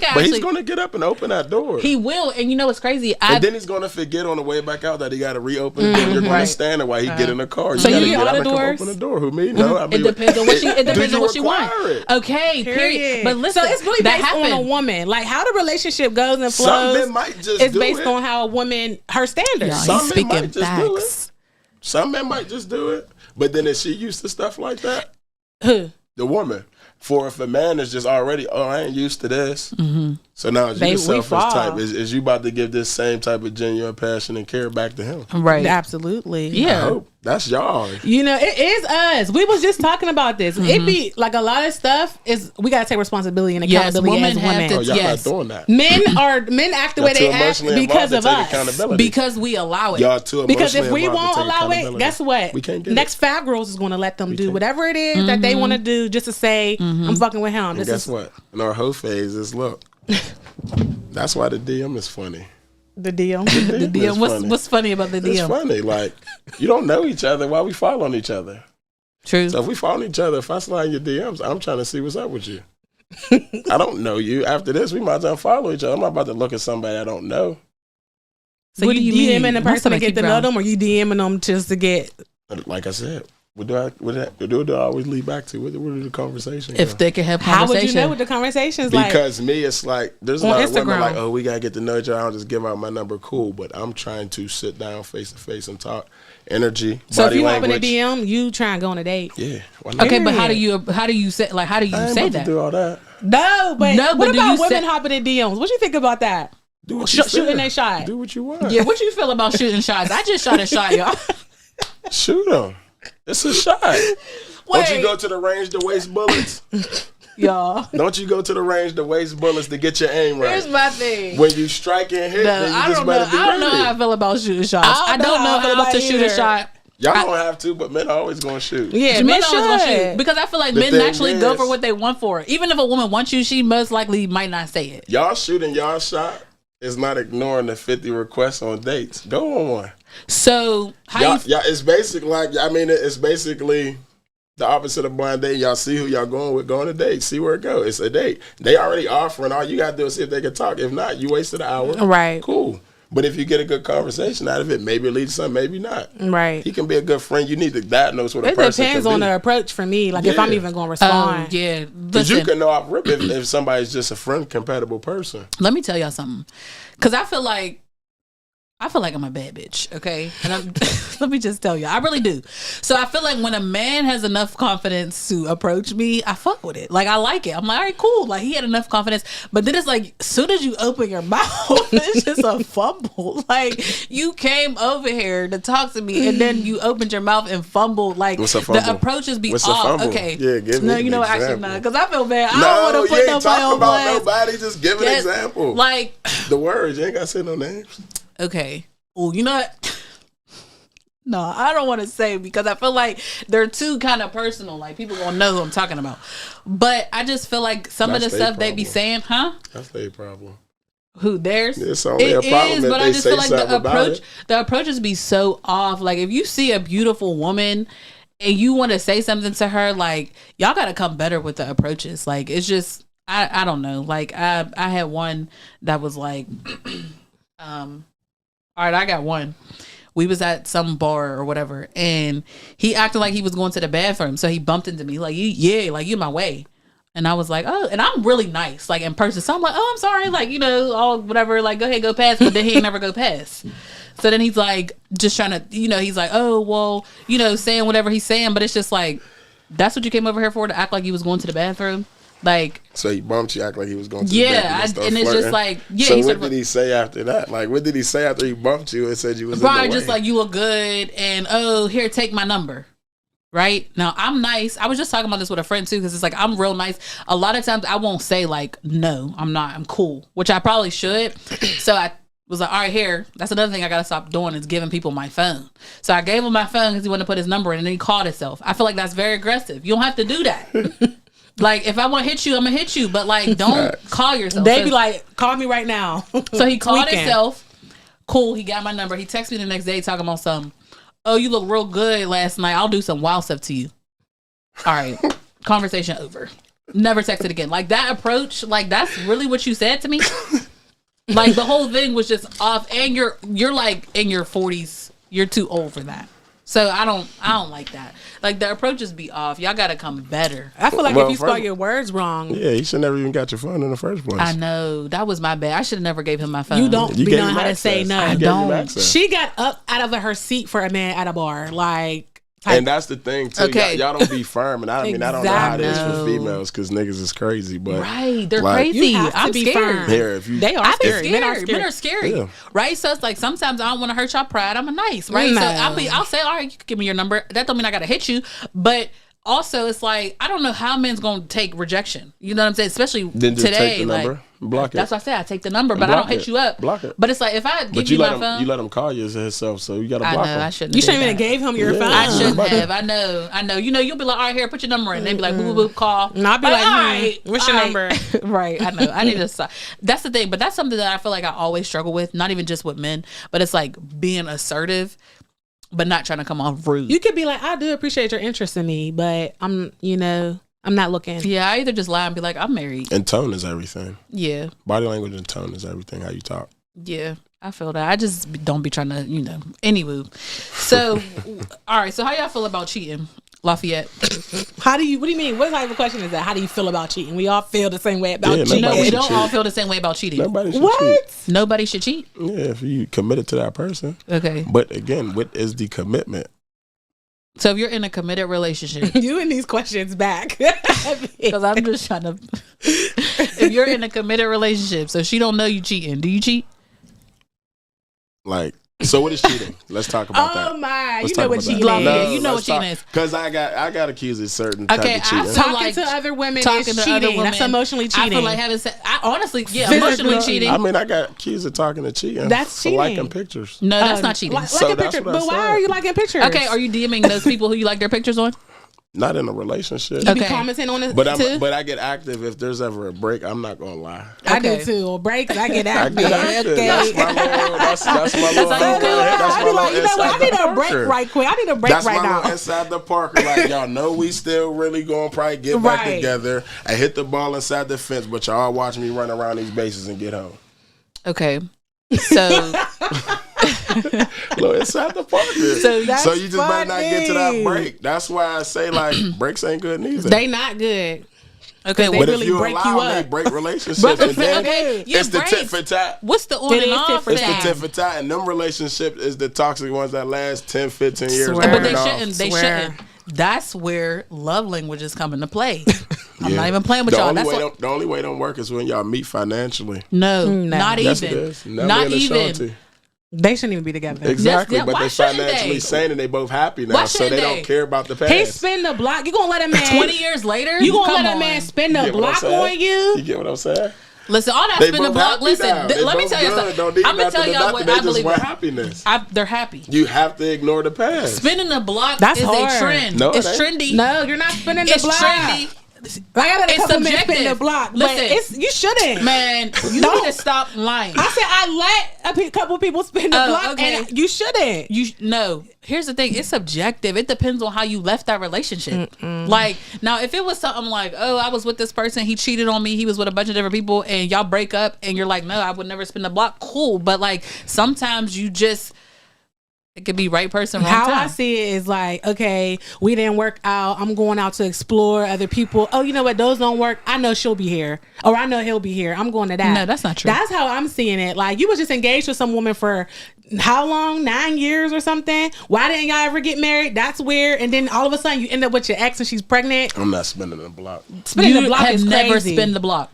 B: I
C: but he's gonna get up and open that door.
B: He will, and you know what's crazy?
C: And then he's gonna forget on the way back out that he got to reopen it. You're gonna stand there while he get in the car.
A: So you get all the doors.
C: Open the door. Who me? No, I mean,
B: it depends on what she. It depends on what she
C: wants.
B: wants. Okay, period. But listen,
A: so it's really based on a woman, like how the relationship goes and flows.
C: Some men might just
A: it's based on how a woman her standards.
C: Some men might just do it. Some men might just do it. But then is she used to stuff like that?
A: Who?
C: The woman. For if a man is just already, I ain't used to this. So now is you the selfish type? Is you about to give this same type of genuine passion and care back to him?
B: Right.
A: Absolutely.
B: Yeah.
C: I hope. That's y'all.
A: You know, it is us. We was just talking about this. It be like a lot of stuff is we gotta take responsibility and accountability as women.
C: Oh, y'all not doing that.
A: Men act the way they act because of us.
B: Because we allow it.
C: Y'all too
A: because if we won't allow it, guess what?
C: We can't get
A: Next Fab Girls is gonna let them do whatever it is that they want to do just to say I'm fucking with him.
C: And guess what? In our whole phase is look. That's why the DM is funny.
A: The DM.
B: The DM. What's funny about the DM?
C: It's funny. Like, you don't know each other while we following each other.
B: True.
C: So if we follow each other, if I slide your DMs, I'm trying to see what's up with you. I don't know you. After this, we might as well follow each other. I'm not about to look at somebody I don't know.
A: So you DMing the person to get to know them, or you DMing them just to get?
C: Like I said, what do I always lead back to? What do the conversation?
B: If they can have conversation.
A: How would you know what the conversation's like?
C: Because me, it's like there's a lot of women like, oh, we gotta get to know each other. I'll just give out my number, cool. But I'm trying to sit down face to face and talk. Energy.
A: So
C: body
A: if you
C: language.
A: open a DM, you try and go on a date.
C: Yeah.
B: Okay, but how do you say that?
C: To do all that.
A: No, but what about women hopping in DMs? What you think about that?
C: Do what you
A: shooting a shot.
C: Do what you want.
B: Yeah, what you feel about shooting shots? I just shot a shot, y'all.
C: Shoot them. It's a shot. Don't you go to the range to waste bullets?
A: Y'all.
C: Don't you go to the range to waste bullets to get your aim right?
B: Here's my thing.
C: When you strike and hit, then you just better be ready.
B: I don't know how I feel about shooting shots. I don't know how to shoot a shot.
C: Y'all don't have to, but men are always going to shoot.
B: Yeah, men always going to shoot. Because I feel like men naturally go for what they want for it. Even if a woman wants you, she most likely might not say it.
C: Y'all shooting y'all shot is not ignoring the 50 requests on dates. Go on one.
B: So,
C: it's basically it's basically the opposite of blind date. Y'all see who y'all going with, go on a date, see where it goes. It's a date. They already offering. All you got to do is see if they can talk. If not, you wasted an hour.
A: Right.
C: Cool. But if you get a good conversation out of it, maybe it leads to something, maybe not.
A: Right.
C: He can be a good friend. You need to diagnose what a person can be. It
A: depends on the approach for me. Like if I'm even going to respond.
B: Yeah.
C: Because you can know off rip if somebody's just a friend compatible person.
B: Let me tell y'all something. Because I feel like I feel like I'm a bad bitch, okay? And let me just tell you, I really do. So I feel like when a man has enough confidence to approach me, I fuck with it. Like, I like it. I'm like, all right, cool. Like, he had enough confidence. But then it's like, as soon as you open your mouth, it's just a fumble. Like, you came over here to talk to me, and then you opened your mouth and fumbled. Like,
C: what's a fumble?
B: The approaches be
C: What's
B: off.
C: Okay.
B: Yeah,
C: give me
B: no, you know what? Actually, no, because I feel bad. I
C: no,
B: don't want to put
C: you ain't
B: nobody on blast.
C: Nobody. Just give an example.
B: Like,
C: the words. You ain't got to say no names.
B: Okay. Oh, you know what? No, I don't want to say because I feel like they're too kind of personal. Like people gonna know who I'm talking about. But I just feel like some of the stuff they be saying, huh?
C: That's their problem.
B: Who theirs?
C: It's only a problem that
B: but
C: they
B: I just
C: say
B: feel like
C: the
B: approaches be so off. Like if you see a beautiful woman and you want to say something to her, like y'all gotta come better with the approaches. Like it's just I don't know. Like I had one that was like all right, I got one. We was at some bar or whatever, and he acted like he was going to the bathroom. So he bumped into me like, you in my way. And I was like, oh, and I'm really nice, like in person. So I'm like, oh, I'm sorry, like, you know, all whatever, like, go ahead, go past. But then he ain't never go past. So then he's like, just trying to, you know, he's like, oh, well, you know, saying whatever he's saying. But it's just like, that's what you came over here for, to act like you was going to the bathroom? Like,
C: so he bumped you, act like he was going to the bathroom.
B: And it's just like, yeah.
C: So what did he say after that? Like, what did he say after he bumped you and said you was
B: probably
C: in the way?
B: Just like, you look good, and oh, here, take my number. Right now, I'm nice. I was just talking about this with a friend too, because it's like I'm real nice. A lot of times, I won't say like, no, I'm not. I'm cool, which I probably should. So I was like, all right, here. That's another thing I gotta stop doing is giving people my phone. So I gave him my phone because he wanted to put his number in, and then he called himself. I feel like that's very aggressive. You don't have to do that. Like, if I want to hit you, I'm gonna hit you, but like, don't call yourself.
A: They be like, call me right now.
B: So he called himself. Cool. He got my number. He texted me the next day talking about something. Oh, you look real good last night. I'll do some wild stuff to you. All right. Conversation over. Never texted again. Like that approach, like that's really what you said to me. Like the whole thing was just off. And you're like in your 40s. You're too old for that. So I don't like that. Like the approaches be off. Y'all gotta come better.
A: I feel like if you spell your words wrong.
C: Yeah, you should never even got your phone in the first place.
B: I know. That was my bad. I should have never gave him my phone.
A: You don't be knowing how to say no.
B: I don't.
A: She got up out of her seat for a man at a bar. Like,
C: and that's the thing too.
B: Okay.
C: Y'all don't be firm, and I mean I don't know how it is for females because niggas is crazy, but
B: right, they're
C: like,
B: crazy.
A: You have to
B: I'm
A: be
B: scared.
A: firm.
C: Here, if you,
A: they are scary.
B: Men are scary.
C: Yeah.
B: Right? So it's like sometimes I don't want to hurt y'all pride. I'm a nice, right?
A: No.
B: So I'll say, all right, you can give me your number. That don't mean I gotta hit you, but also it's like I don't know how men's gonna take rejection. You know what I'm saying? Especially
C: then just
B: today,
C: take the
B: like
C: number, block it.
B: that's what I said. I take the number, but I don't hit you up.
C: Block it.
B: But it's like if I give you my phone,
C: you let him call you himself, so you gotta block
B: I know
C: him.
B: I shouldn't.
A: You shouldn't even gave him your phone.
B: I shouldn't have. I know. You know, you'll be like, all right, here, put your number in. They be like, boop, boop, boop, call.
A: And I'll be like,
B: all right,
A: what's your number?
B: Right. I know. I need to stop. That's the thing. But that's something that I feel like I always struggle with. Not even just with men, but it's like being assertive, but not trying to come off rude.
A: You could be like, I do appreciate your interest in me, but I'm not looking.
B: Yeah, I either just lie and be like, I'm married.
C: And tone is everything.
B: Yeah.
C: Body language and tone is everything. How you talk.
B: Yeah. I feel that. I just don't be trying to, Anywho. So, all right. So how y'all feel about cheating? Lafayette.
A: What do you mean? What type of question is that? How do you feel about cheating? We all feel the same way about cheating.
B: No, we don't all feel the same way about cheating.
C: Nobody should cheat.
B: Nobody should cheat?
C: Yeah, if you committed to that person.
B: Okay.
C: But again, what is the commitment?
B: So if you're in a committed relationship.
A: You and these questions back.
B: Because I'm just trying to. If you're in a committed relationship, so she don't know you cheating, do you cheat?
C: Like, so what is cheating? Let's talk about that.
A: Oh my,
C: Let's
A: you know what cheating is.
B: No, you know what cheating is.
C: Because I got accused of certain type of cheating.
A: Talking to other women is cheating. That's emotionally cheating.
B: I feel like having sex. Honestly, yeah, emotionally cheating.
C: I mean, I got accused of talking to cheating.
A: That's cheating.
C: For liking pictures.
B: No, that's not cheating.
A: Liking pictures. But why are you liking pictures?
B: Okay, are you DMing those people who you like their pictures on?
C: Not in a relationship.
A: You be commenting on it too?
C: But I get active if there's ever a break. I'm not gonna lie.
A: I do too. Or breaks, I get active.
C: Okay. That's my little. That's my little.
A: I need a break right quick. I need a break right now.
C: That's my little inside the Parker. Like, y'all know we still really gonna probably get back together. I hit the ball inside the fence, but y'all watch me run around these bases and get home.
B: Okay. So
C: look, inside the Parker. So you just better not get to that break. That's why I say like breaks ain't good neither.
A: They not good.
B: Okay,
A: they
C: But
A: really
C: if you
A: break
C: allow
A: you
C: them, they
A: up.
C: break relationships. And then
B: Okay, yeah,
C: it's the tit
B: breaks.
C: for tat.
B: What's the on
A: It
B: and
A: is
B: off?
A: tit for
C: It's the
A: tat.
C: tit for tat. And them relationships is the toxic ones that last 10, 15 years.
A: Swear.
B: But
C: on
B: they
C: and off.
B: shouldn't. They
A: Swear.
B: shouldn't. That's where love languages come into play. I'm
C: Yeah.
B: not even playing with
C: the
B: y'all.
C: Only
B: That's
C: way
B: what,
C: the only way don't work is when y'all meet financially.
B: no, not
C: Yes, it
B: even.
C: is. Never
B: Not
C: in a
B: even.
C: shanty.
A: They shouldn't even be together.
C: Exactly,
B: Yeah,
C: but
B: why
C: they
B: shouldn't
C: financially
B: they?
C: sane and they both happy now,
B: Why
C: so they
B: shouldn't
C: don't
B: they?
C: care about the past.
A: He spin the block. You gonna let a man
B: 20 years later,
A: You gonna
B: come
A: let a
B: on.
A: man spin
C: You
A: the
C: get what I'm
A: block
C: saying?
A: on you?
C: You get what I'm saying?
B: Listen, all that
C: They
B: spin the
C: both
B: block.
C: happy
B: Listen,
C: now. They
B: let me
C: both
B: tell you
C: good.
B: something.
C: Don't need
B: I'm gonna
C: nothing
B: tell
C: to
B: y'all
C: nothing.
B: what
C: They
B: I
C: just
B: believe.
C: want happiness.
B: They're happy.
C: You have to ignore the past.
B: Spinning the block
A: That's
B: is
A: hard.
B: a trend.
C: No, it
B: it's
C: ain't.
B: trendy.
A: No, you're not spinning the
B: It's
A: block.
B: trendy.
A: I got a
B: It's
A: couple men spin
B: subjective.
A: the block, but
B: Listen.
A: you shouldn't.
B: Man, you
A: Don't.
B: need to stop lying.
A: I said I let a couple people spin the
B: Oh,
A: block,
B: okay.
A: and you shouldn't.
B: No. Here's the thing. It's subjective. It depends on how you left that relationship. Like, now, if it was something like, oh, I was with this person, he cheated on me, he was with a bunch of different people, and y'all break up, and you're like, no, I would never spin the block. Cool. But, like, sometimes you just, it could be right person, wrong
A: How
B: time.
A: I see it is like, okay, we didn't work out. I'm going out to explore other people. Oh, you know what? Those don't work. I know she'll be here, or I know he'll be here. I'm going to that.
B: No, that's not true.
A: That's how I'm seeing it. Like, you was just engaged with some woman for how long? 9 years or something. Why didn't y'all ever get married? That's weird. And then all of a sudden you end up with your ex and she's pregnant.
C: I'm not spinning the block.
A: Spinning
B: You
A: the block
B: have
A: is
B: never
A: crazy.
B: spin the block.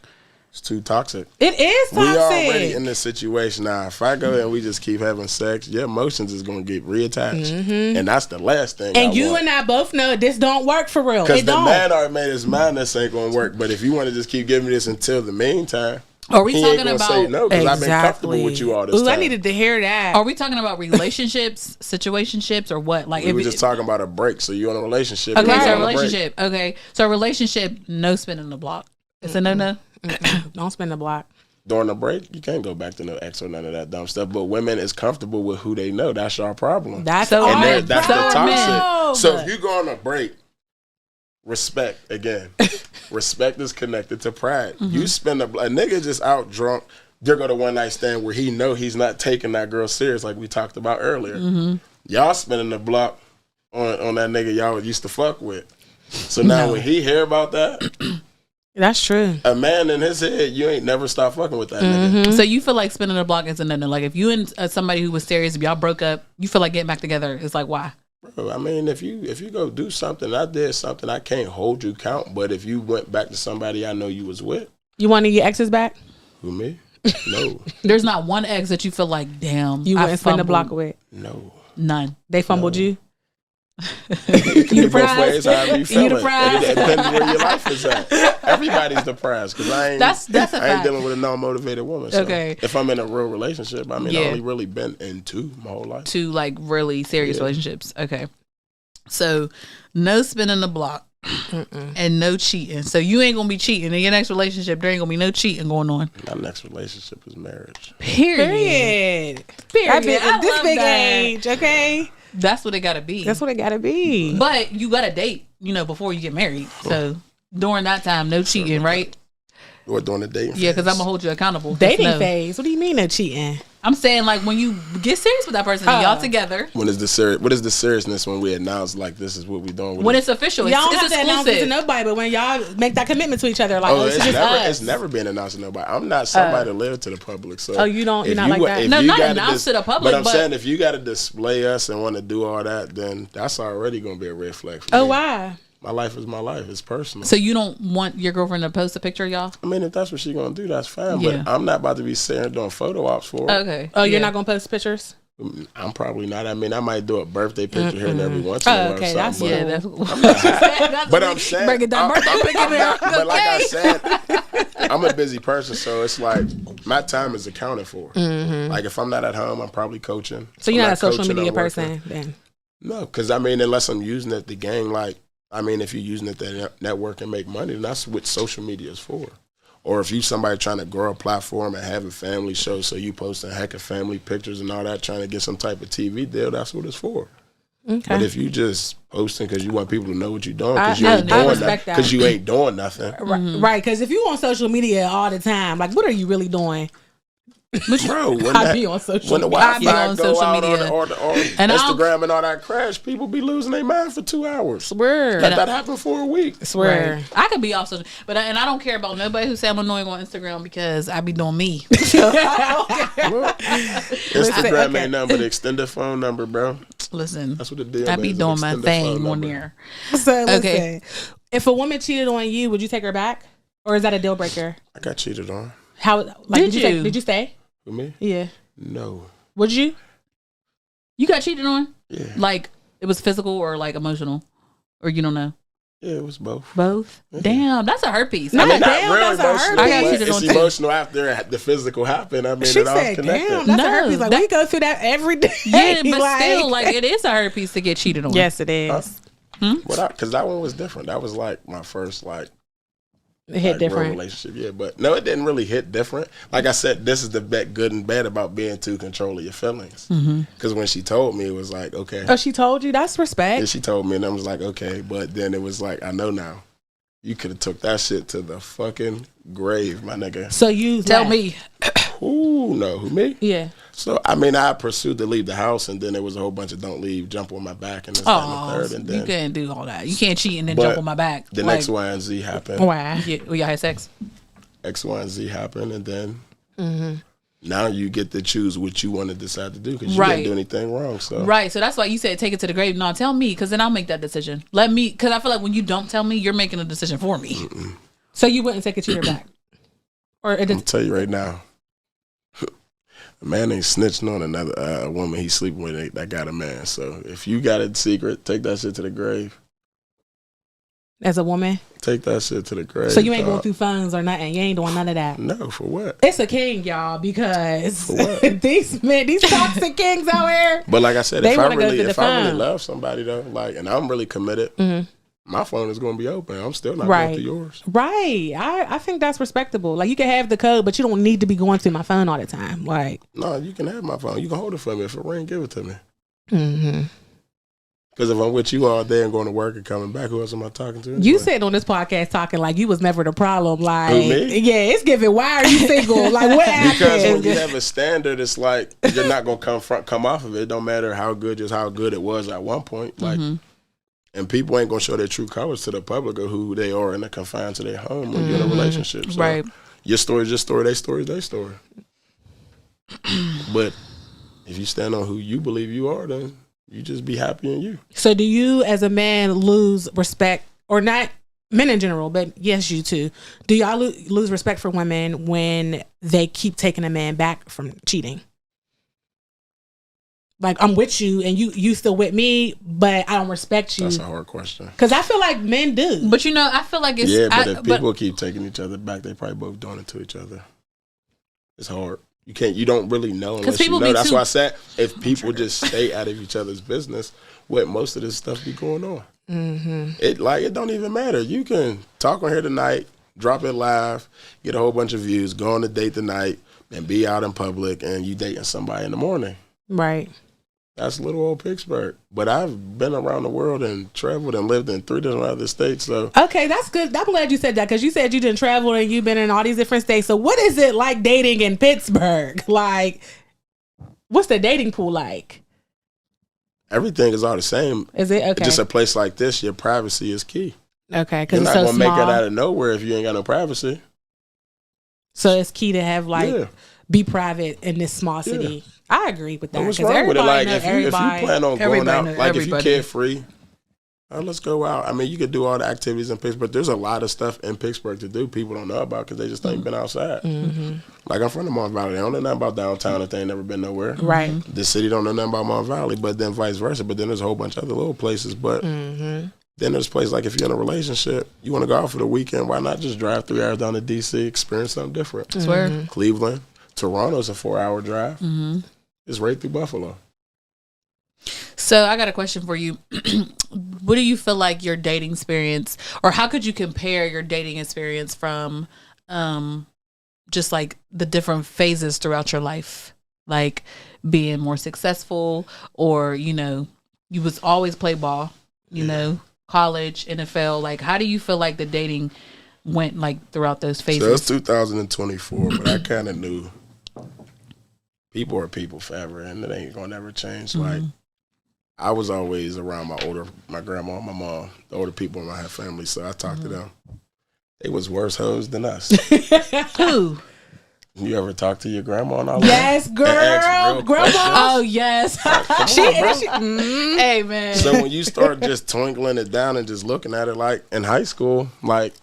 C: It's too toxic.
A: It is
C: We
A: toxic.
C: already in this situation now. If I go and we just keep having sex, your emotions is gonna get reattached, and that's the last thing.
A: And you and I both know this don't work for real.
C: because
A: It
C: the
A: don't.
C: man already made his mind this ain't gonna work. But if you want to just keep giving me this until the meantime,
B: Are we
C: he
B: talking
C: ain't gonna
B: about
C: say no because I've been comfortable with you all this
A: Ooh,
C: time.
A: I needed to hear that.
B: Are we talking about relationships, situationships, or what? Like,
C: We
B: if
C: were
B: it-
C: just talking about a break. So you in a relationship?
B: okay,
C: you
B: so
C: on a break.
B: relationship. Okay, so relationship, no spinning the block. It's a no.
A: Don't spin the block.
C: During the break, you can't go back to no ex or none of that dumb stuff. But women is comfortable with who they know. That's our problem.
A: That's
B: So-
A: our
B: And
C: And that's the
A: problem.
C: toxic. So if you go on a break, respect again. Respect is connected to pride. You spend a nigga just out drunk. You're going to one night stand where he know he's not taking that girl serious, like we talked about earlier. Y'all spending the block on that nigga y'all used to fuck with. So now when he hear about that,
A: That's true.
C: a man in his head, you ain't never stop fucking with that nigga.
B: So you feel like spinning the block is a no. Like, if you and somebody who was serious, if y'all broke up, you feel like getting back together. It's like, why?
C: Bro, I mean, if you go do something, I did something, I can't hold you count. But if you went back to somebody I know you was with,
A: You want to get exes back?
C: who me? No,
B: There's not one ex that you feel like, damn,
A: You
B: I
A: wouldn't spin the
B: fumbled.
A: block with?
C: no.
B: None.
A: They fumbled you?
C: It can be both
A: prize?
C: ways, however you feel
A: the
C: it.
A: prize?
C: It depends where your life is at. Everybody's the prize because I ain't.
B: That's a
C: I ain't
B: fact.
C: dealing with a non-motivated woman. So
B: Okay.
C: if I'm in a real relationship, I mean,
B: Yeah.
C: I only really been in two my whole life.
B: To like really serious
C: Yeah.
B: relationships. Okay. So no spinning the block and no cheating. So you ain't gonna be cheating in your next relationship. There ain't gonna be no cheating going on.
C: My next relationship is marriage.
B: Period.
A: Period.
B: I
A: This
B: love
A: big
B: that.
A: age, okay?
B: That's what it gotta be.
A: That's what it gotta be.
B: But you gotta date, before you get married. So during that time, no cheating, right?
C: Or during the dating
B: Yeah, because
C: phase.
B: I'm gonna hold you accountable.
A: Dating
B: No.
A: phase. What do you mean no cheating?
B: I'm saying, like, when you get serious with that person, and y'all together.
C: What is the seriousness when we announce like this is what we doing?
B: When it's official,
A: Y'all don't
B: it's
A: have to announce it to
B: exclusive.
A: nobody, but when y'all make that commitment to each other, like, oh,
C: it's
A: this is
C: never
A: us.
C: it's never been announced to nobody. I'm not somebody to live to the public. So
A: Oh, you don't-
C: if
A: you're not like
C: wa-
A: that?
C: if
B: No,
C: you
B: not
C: gotta
B: announced to the public,
C: But I'm
B: but-
C: saying if you got to display us and want to do all that, then that's already gonna be a red flag for
A: Oh,
C: me.
A: why?
C: My life is my life. It's personal.
B: So you don't want your girlfriend to post a picture of y'all?
C: I mean, if that's what she gonna do, that's fine.
B: Yeah.
C: But I'm not about to be sitting doing photo ops for her.
B: Okay.
A: Oh, you're
B: Yeah.
A: not gonna post pictures?
C: I'm probably not. I mean, I might do a birthday picture here and every once in a
A: Oh,
C: while.
A: okay,
C: or
A: that's
C: something,
B: Yeah,
C: but-
B: that's
C: But I'm saying,
B: break it down. Birthday picture
C: I'm
B: there.
C: not- but like I
B: Okay.
C: said, I'm a busy person, so it's like my time is accounted for. Like if I'm not at home, I'm probably coaching.
A: So
C: If
A: you're
C: I'm
A: not a social
C: coaching,
A: media
C: I'm working.
A: person then?
C: No, because I mean, unless I'm using it to gain, like, I mean, if you're using it to network and make money, then that's what social media is for. Or if you somebody trying to grow a platform and have a family show, so you posting heck of family pictures and all that, trying to get some type of TV deal, that's what it's for.
A: Okay.
C: But if you just posting because you want people to know what you're doing,
A: I
C: because you ain't doing
A: respect
C: nothing,
A: that.
C: because you ain't doing nothing.
A: Right, because if you on social media all the time, like, what are you really doing?
C: Bro, when
A: I be on social
C: when the
A: media.
C: Wi-Fi
B: on
C: go
B: social
C: out
B: media.
C: or
B: And
C: Instagram and all that crash, people be losing their mind for 2 hours.
A: Swear.
C: Let that happen for a week.
A: Swear.
B: Right. I could be off social, but and I don't care about nobody who say I'm annoying on Instagram because I be doing me.
C: Instagram
A: okay.
C: ain't nothing but an extended phone number, bro.
B: Listen,
C: That's what the deal is.
B: I be doing my
C: extended phone
B: thing on
C: number.
B: there.
A: So listen,
B: Okay.
A: if a woman cheated on you, would you take her back, or is that a deal breaker?
C: I got cheated on.
A: How? Like,
B: Did you?
A: Did you stay?
C: With me?
A: Yeah.
C: No.
A: Would you?
B: You got cheated on?
C: Yeah.
B: Like it was physical or like emotional, or you don't know?
C: Yeah, it was both.
B: Both.
C: Yeah.
B: Damn, that's a herpes.
A: No,
C: I mean, not
A: damn,
C: real
A: that's a
C: emotional,
A: herpes.
B: I got
C: but
B: cheated
C: it's
B: on too.
C: emotional after the physical happened. I mean,
A: She
C: it all
A: said,
C: connected.
A: "Damn, that's
B: No,
A: a herpes." Like
B: that-
A: we go through that every day.
B: Yeah, but still, like it is a herpes to get cheated on.
A: yes, it is.
C: Because that one was different. That was like my first
A: It hit
C: real
A: different.
C: relationship. Yeah, but no, it didn't really hit different. Like I said, this is the good and bad about being too control of your feelings. Because when she told me, it was like, okay.
A: Oh, she told you? That's respect.
C: And she told me, and I was like, okay. But then it was like, I know now. You could have took that shit to the fucking grave, my nigga.
A: So you
B: Tell
A: left.
B: me.
C: Ooh, no, who, me?
A: Yeah.
C: So, I mean, I pursued to leave the house, and then there was a whole bunch of don't leave, jump on my back, and this, that, and the third. And
B: you
C: then
B: can't do all that. You can't cheat and then
C: But
B: jump on my back.
C: the
B: Like,
C: next Y and Z happened.
A: Wow.
B: y'all had sex.
C: X, Y, and Z happened, and then now you get to choose what you want to decide to do because you
B: Right.
C: didn't do anything wrong. So
B: Right. So that's why you said take it to the grave. No, tell me, because then I'll make that decision. Let me, because I feel like when you don't tell me, you're making a decision for me.
A: So you wouldn't take a cheater back, or it
C: I'm
A: is,
C: tell you right now, a man ain't snitching on another woman he's sleeping with that got a man. So if you got a secret, take that shit to the grave.
A: as a woman.
C: Take that shit to the grave.
A: So you ain't going
C: dog.
A: through phones or nothing. You ain't doing none of that.
C: No, for what?
A: It's a king, y'all, because
C: For what?
A: these toxic kings out here.
C: But like I said,
A: They
C: if I
A: wanna go
C: really
A: through the phone.
C: love somebody though, like, and I'm really committed, my phone is going to be open. I'm still not
A: Right.
C: going through yours.
A: Right. I think that's respectable. Like, you can have the code, but you don't need to be going through my phone all the time. Like,
C: No, you can have my phone. You can hold it for me. If it ring, give it to me.
A: mm-hmm.
C: Because if I'm with you all day and going to work and coming back, who else am I talking to?
A: You
C: anyway?
A: sitting on this podcast talking like you was never the problem. Like,
C: Who, me?
A: yeah, it's giving. Why are you single? Like, what
C: Because when
A: happened?
C: you have a standard, it's like you're not gonna come off of it. It don't matter how good it was at one point. Like, and people ain't gonna show their true colors to the public of who they are and they're confined to their home when you're in a relationship. So
B: Right.
C: your story is your story. Their story is their story. But if you stand on who you believe you are, then you just be happy in you.
A: So, do you, as a man, lose respect, or not men in general, but yes, you too? Do y'all lose respect for women when they keep taking a man back from cheating? Like, I'm with you, and you still with me, but I don't respect you.
C: That's a hard question.
A: Because I feel like men do.
B: But you know, I feel like it's
C: Yeah, but if people keep taking each other back, they probably both doing it to each other. It's hard. You don't really know unless you
B: people
C: know.
B: be
C: That's
B: too-
C: why I said if people just stay out of each other's business, what most of this stuff be going on. It don't even matter. You can talk on here tonight, drop it live, get a whole bunch of views, go on a date tonight, and be out in public, and you dating somebody in the morning.
A: Right.
C: That's little old Pittsburgh. But I've been around the world and traveled and lived in 3 different other states. So
A: Okay, that's good. I'm glad you said that, because you said you didn't travel and you've been in all these different states. So what is it like dating in Pittsburgh? Like, what's the dating pool like?
C: everything is all the same.
A: Is it? Okay.
C: Just a place like this, your privacy is key.
A: Okay, because
C: You're
A: it's
C: not
A: so
C: gonna make
A: small.
C: it out of nowhere if you ain't got no privacy.
A: So it's key to have, like,
C: Yeah.
A: be private in this small city. I agree with that.
C: But what's
A: 'cause
C: wrong with it?
A: everybody
C: Like
A: know
C: if you
A: everybody.
C: plan on going
B: everybody
C: out,
B: know
C: like if you
B: everybody.
C: carefree, let's go out. I mean, you could do all the activities in Pittsburgh. There's a lot of stuff in Pittsburgh to do. People don't know about because they just ain't been outside. Like I'm from the Mon Valley. They don't know nothing about downtown if they ain't never been nowhere.
A: Right.
C: The city don't know nothing about Mon Valley, but then vice versa. But then there's a whole bunch of other little places. But then there's places like if you're in a relationship, you want to go out for the weekend. Why not just drive 3 hours down to D.C., experience something different?
B: Swear.
C: Cleveland, Toronto's a 4-hour drive. It's right through Buffalo.
B: So I got a question for you. What do you feel like your dating experience, or how could you compare your dating experience from just like the different phases throughout your life? Like being more successful, or, you know, you was always play ball, you know, college, NFL. Like, how do you feel like the dating went like throughout those phases?
C: So it's 2024, but I kind of knew people are people forever, and it ain't gonna never change. Like, I was always around my grandma, my mom, the older people in my family, so I talked to them. They was worse hoes than us.
B: Who?
C: You ever talk to your grandma and all that?
A: Yes, girl. Grandma.
B: Oh, yes. Hey, man.
C: So when you start just twinkling it down and just looking at it, like in high school, like,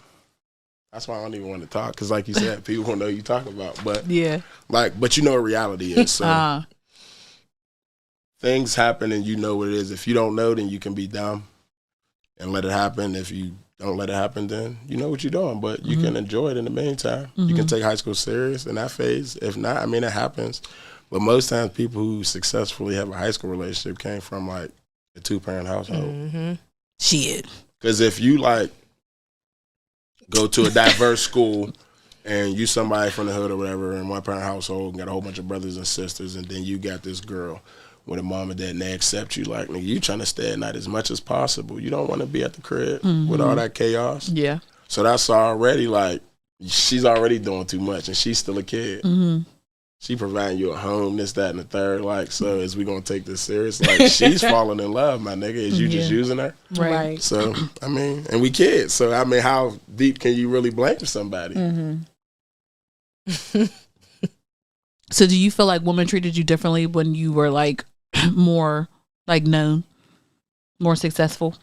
C: that's why I don't even want to talk, because like you said, people won't know what you talking about. But
B: yeah,
C: like, but you know what reality is. So things happen and you know what it is. If you don't know, then you can be dumb and let it happen. If you don't let it happen, then you know what you're doing. But you can enjoy it in the meantime. You can take high school serious in that phase. If not, I mean, it happens. But most times people who successfully have a high school relationship came from like a 2-parent household.
B: Shit.
C: Because if you like go to a diverse school and you somebody from the hood or whatever in 1-parent household and got a whole bunch of brothers and sisters, and then you got this girl with a mom and dad and they accept you, like, nigga, you trying to stay at night as much as possible. You don't want to be at the crib with all that chaos.
B: Yeah.
C: So that's already like, she's already doing too much and she's still a kid. She providing you a home, this, that, and the third. Like, so is we gonna take this serious? Like, she's falling in love, my nigga. Is you just using her?
A: Right.
C: So, I mean, and we kids. So, I mean, how deep can you really blame somebody?
B: So do you feel like women treated you differently when you were like more like known, more successful?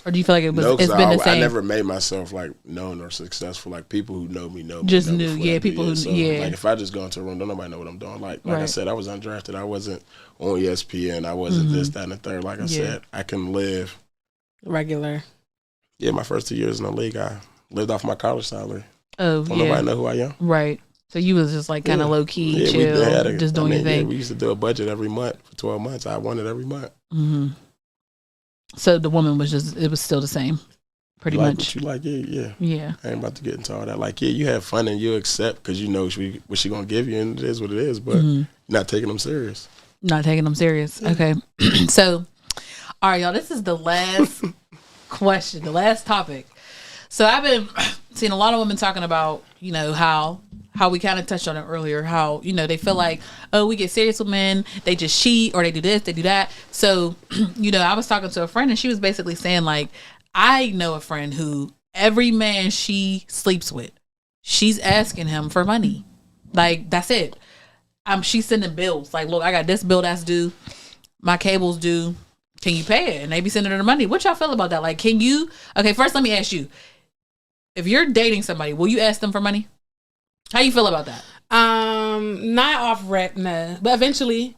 B: Or do you feel like it's been the same?
C: I never made myself like known or successful. Like, people who know me
B: just knew. Yeah, people who
C: so,
B: yeah.
C: Like, if I just go into a room, don't nobody know what I'm doing. Like I said, I was undrafted. I wasn't on ESPN. I wasn't this, that, and the third. Like I said, I can live
A: regular.
C: Yeah, my first 2 years in the league, I lived off my college salary.
B: Oh,
C: don't nobody know who I am.
B: Right. So you was just like kind of low key, chill, just doing your thing.
C: Yeah, we used to do a budget every month for 12 months. I won it every month.
B: So the woman was it was still the same, pretty much.
C: You like it, yeah.
B: Yeah.
C: I ain't about to get into all that. Like, yeah, you have fun and you accept because you know what she gonna give you, and it is what it is. But you're not taking them serious.
B: Not taking them serious. Okay. So, all right, y'all. This is the last question, the last topic. So I've been seeing a lot of women talking about, you know, how we kind of touched on it earlier, how, you know, they feel like, oh, we get serious with men, they just cheat or they do this, they do that. So, you know, I was talking to a friend and she was basically saying, like, I know a friend who every man she sleeps with, she's asking him for money. Like, that's it. She's sending bills. Like, look, I got this bill that's due. My cable's due. Can you pay it? And they be sending her the money. What y'all feel about that? Like, can you? Okay, first let me ask you. If you're dating somebody, will you ask them for money? How you feel about that?
A: Not off rep, no. But eventually.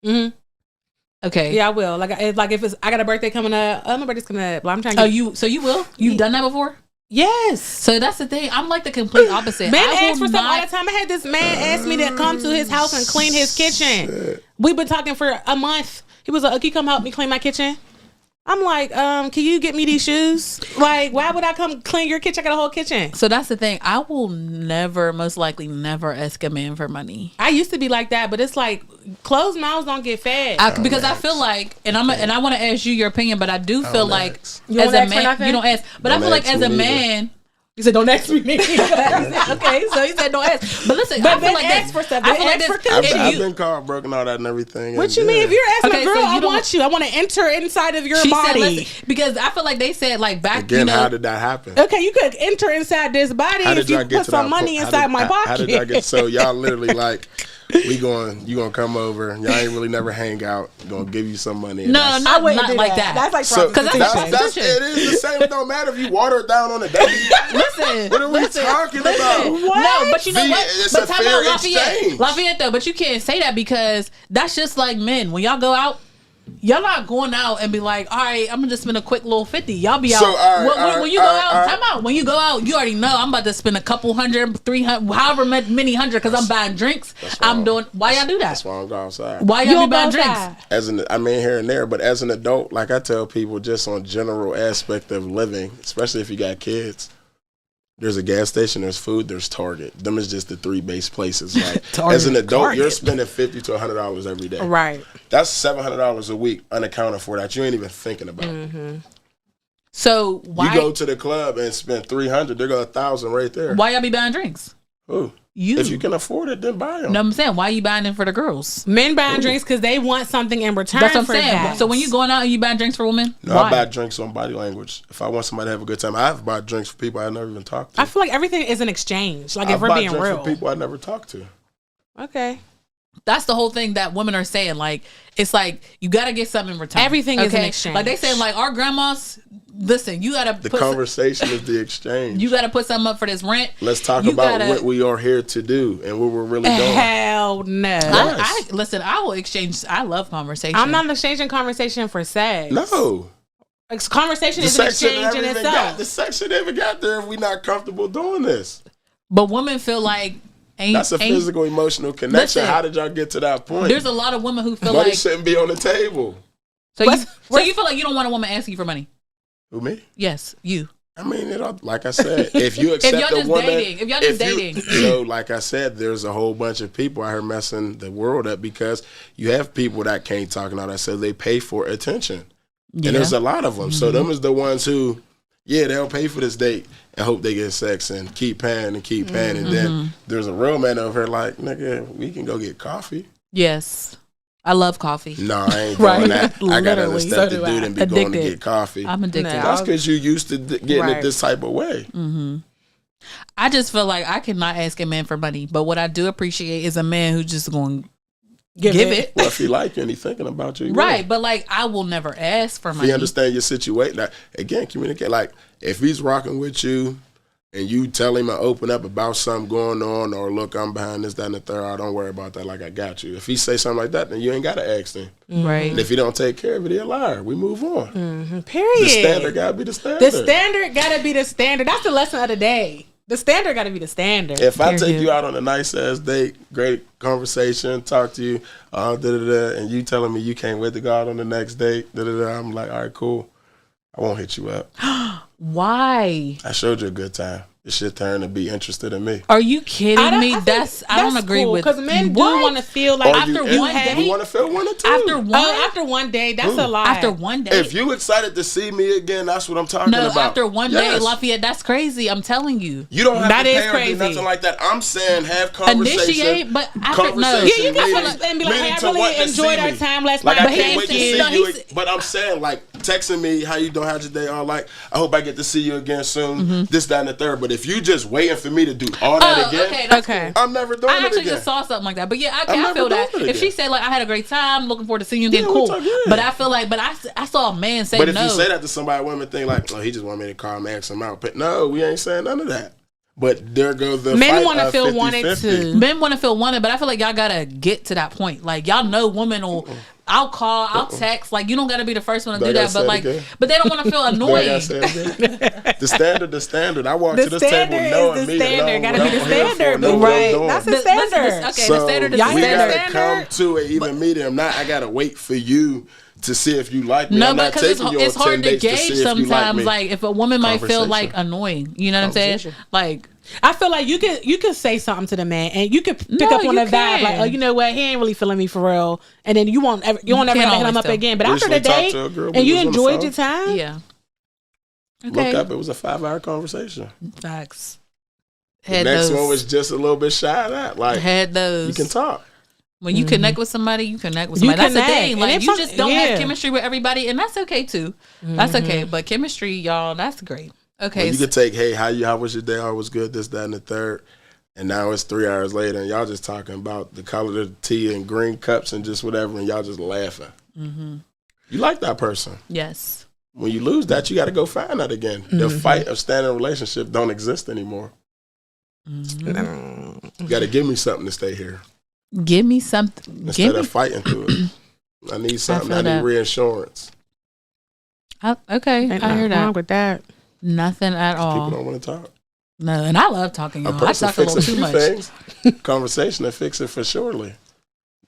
B: Okay.
A: Yeah, I will. Like if it's I got a birthday coming up. My birthday's coming up. Well, I'm trying to
B: so you will? You've done that before?
A: Yes.
B: So that's the thing. I'm like the complete opposite.
A: Man asks for stuff all the time. I had this man ask me to come to his house and clean his kitchen. We've been talking for a month. He was like, "Can you come help me clean my kitchen?" I'm like, can you get me these shoes? Like, why would I come clean your kitchen? I got a whole kitchen.
B: So that's the thing. I will most likely never ask a man for money.
A: I used to be like that, but it's like closed mouths don't get fed.
B: Because I feel like, and I want to ask you your opinion, but I do feel like
A: as
B: a man, you don't ask. But I feel like as a man.
A: He said, "Don't ask me."
B: Okay, so he said, "Don't ask." But listen, I feel like
A: ask for stuff.
B: I feel like this.
C: I've been caught broken all that and everything.
A: What you mean? If you're asking a girl, I want you. I want to enter inside of your body.
B: Because I feel like they said like back.
C: Again, how did that happen?
A: Okay, you could enter inside this body if you put some money inside my pocket.
C: How did y'all get? So y'all literally like. You gonna come over? Y'all ain't really never hang out. Gonna give you some money.
B: No, not like that.
A: That's like
C: that's it is the same. It don't matter if you water it down on a date.
B: Listen,
C: what are we talking about?
A: What?
B: No, but you know what?
C: It's
B: but
C: a fair
B: Lafayette though. But you can't say that because that's just like men. When y'all go out, y'all not going out and be like, all right, I'm gonna just spend a quick little 50. Y'all be out. When you go out, time out. When you go out, you already know I'm about to spend a couple $100, $300, however many hundred, because I'm buying drinks. I'm doing. Why y'all do that?
C: That's why I'm going outside.
B: Why y'all be buying drinks?
C: I mean, here and there, but as an adult, like I tell people, just on general aspect of living, especially if you got kids. There's a gas station, there's food, there's Target. Them is just the three base places. Like as an adult, you're spending $50 to $100 every day.
A: Right.
C: That's $700 a week unaccounted for that you ain't even thinking about.
B: So why
C: you go to the club and spend $300, there go $1,000 right there.
B: Why y'all be buying drinks?
C: Who? If you can afford it, then buy them.
B: No, I'm saying, why are you buying them for the girls?
A: Men buying drinks because they want something in return.
B: That's what I'm
A: for
B: saying.
A: that.
B: So when you going out and you buying drinks for women,
C: No,
B: why?
C: I buy drinks on body language. If I want somebody to have a good time, I've bought drinks for people I never even talked to.
A: I feel like everything is an exchange. Like, if
C: I've
A: we're
C: bought
A: being
C: drinks
A: real.
C: for people I never talked to.
A: Okay.
B: That's the whole thing that women are saying. Like, it's like, you got to get something in return.
A: Everything is an exchange.
B: Like, they saying, like, our grandmas, listen, you got to
C: The conversation is the exchange.
B: You got to put something up for this rent.
C: Let's talk about what we are here to do and what we're really doing.
A: Hell no.
C: Yes.
B: Listen, I will exchange. I love conversation.
A: I'm not exchanging conversation for sex.
C: No.
A: Conversation is an exchange in itself.
C: The sex should never got there if we're not comfortable doing this.
B: But women feel like
C: that's a physical, emotional connection. How did y'all get to that point?
B: There's a lot of women who feel
C: money
B: like
C: shouldn't be on the table.
B: So you feel like you don't want a woman asking you for money?
C: Who, me?
B: Yes, you.
C: I mean, like I said, if you accept
B: if y'all
C: a woman,
B: if y'all just dating.
C: So, like I said, there's a whole bunch of people out here messing the world up because you have people that can't talk and all that, so they pay for attention. Yeah. And there's a lot of them. So them is the ones who, they'll pay for this date and hope they get sex and keep paying and keep paying. And then there's a real man over here like, nigga, we can go get coffee.
B: Yes. I love coffee.
C: No, I ain't doing that. I got other stuff to do than be going to get coffee.
B: I'm addicted.
C: That's because you used to getting it this type of way.
B: Mm-hmm. I just feel like I cannot ask a man for money. But what I do appreciate is a man who's just going to give it.
C: Well, if he like you and he's thinking about you.
B: Right. But like, I will never ask for money.
C: If he understand your situation. Like, again, communicate. Like, if he's rocking with you and you tell him to open up about something going on or look, I'm behind this, that, and the third, I don't worry about that. Like, I got you. If he say something like that, then you ain't got to ask him.
B: Right.
C: And if he don't take care of it, he a liar. We move on.
A: Mm-hmm. Period.
C: The standard got to be the standard.
A: The standard got to be the standard. That's the lesson of the day. The standard got to be the standard.
C: If I take you out on a nice ass date, great conversation, talk to you, and you telling me you can't wait to go out on the next date, I'm like, all right, cool. I won't hit you up.
B: Why?
C: I showed you a good time. It should turn to be interested in me.
B: Are you kidding me? I don't agree with
A: because men do want to feel like
C: after one day. You want to feel one or two.
A: After one day, that's a lie.
B: After one day,
C: if you excited to see me again, that's what I'm talking about.
B: No, after one day, Lafayette, that's crazy. I'm telling you,
C: you don't have
A: that
C: to
A: is
C: pay
A: crazy.
C: Or do nothing like that. I'm saying have conversation.
B: Initiate, but after no,
A: you can be like, hey, I really enjoyed our time last night.
C: I can't wait to see you. But I'm saying, like, texting me, how you doing, how's your day? All like, I hope I get to see you again soon. This, that, and the third. But if you just waiting for me to do all that again,
B: okay.
C: I'm never doing it again.
B: I actually just saw something like that. But yeah, I feel that. If she said like I had a great time, looking forward to seeing you again, cool. But I feel like, I saw a man say no.
C: But if you say that to somebody, women think like, oh, he just want me to call him, ask him out. But no, we ain't saying none of that. But there goes the
A: men
C: want to
A: feel wanted to.
B: Men want to feel wanted, but I feel like y'all gotta get to that point. Like y'all know, women will. I'll call, I'll text. Like you don't gotta be the first one to do that. But like, but they don't want to feel annoying.
C: The standard. I walk to this table knowing me. The standard
A: gotta be the standard, right? That's the standard.
B: Okay, the standard is the standard.
C: We gotta come to an even medium. Not I gotta wait for you to see if you like me.
B: No, because it's hard to gauge sometimes. Like if a woman might feel like annoying, you know what I'm saying? Like
A: I feel like you could say something to the man and you could pick up on the vibe like, oh, you know what, he ain't really feeling me for real, and then you won't ever hit him up again. But after the date and you enjoyed your time,
B: yeah.
C: Okay. Look up, it was a 5-hour conversation.
B: Facts.
C: The next one was just a little bit shy of that. Like
B: had those.
C: You can talk.
B: When you connect with somebody, you connect with somebody. That's the thing. Like you just don't have chemistry with everybody, and that's okay too. That's okay. But chemistry, y'all, that's great. Okay.
C: Well, you could take, hey, how was your day? How was good? This, that, and the third. And now it's 3 hours later, and y'all just talking about the color of the tea and green cups and just whatever, and y'all just laughing. Mm-hmm. You like that person.
B: Yes.
C: When you lose that, you got to go find that again. The fight of staying in a relationship don't exist anymore. You got to give me something to stay here.
B: Give me something.
C: Instead of fighting through it. I need something. I need reinsurance.
B: Okay, I hear that.
A: Wrong with that.
B: Nothing at all.
C: People don't want to talk.
B: No, and I love talking. I talk a little too much.
C: Things, conversation to fix it for surely.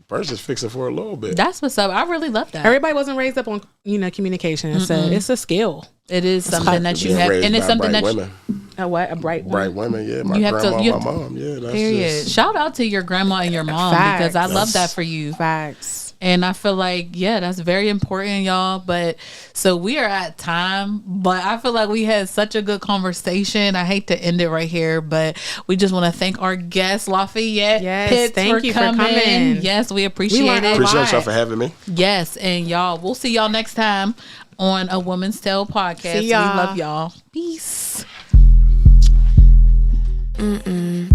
C: Person's fix it for a little bit.
B: That's what's up. I really love that.
A: Everybody wasn't raised up on communication. So it's a skill.
B: It is something that you have, and it's something that
C: women.
A: A what? A bright woman.
C: Bright women. Yeah, my grandma, my mom. Yeah, that's
B: period. Shout out to your grandma and your mom because I love that for you.
A: Facts.
B: And I feel like, yeah, that's very important, y'all. But so we are at time, but I feel like we had such a good conversation. I hate to end it right here, but we just want to thank our guest, Lafayette Pitts,
A: thank you for coming.
B: Yes, we appreciate it.
C: Appreciate y'all for having me.
B: Yes, and y'all, we'll see y'all next time on A Woman's Tale podcast.
A: See y'all.
B: We love y'all. Peace.
D: Mm-mm.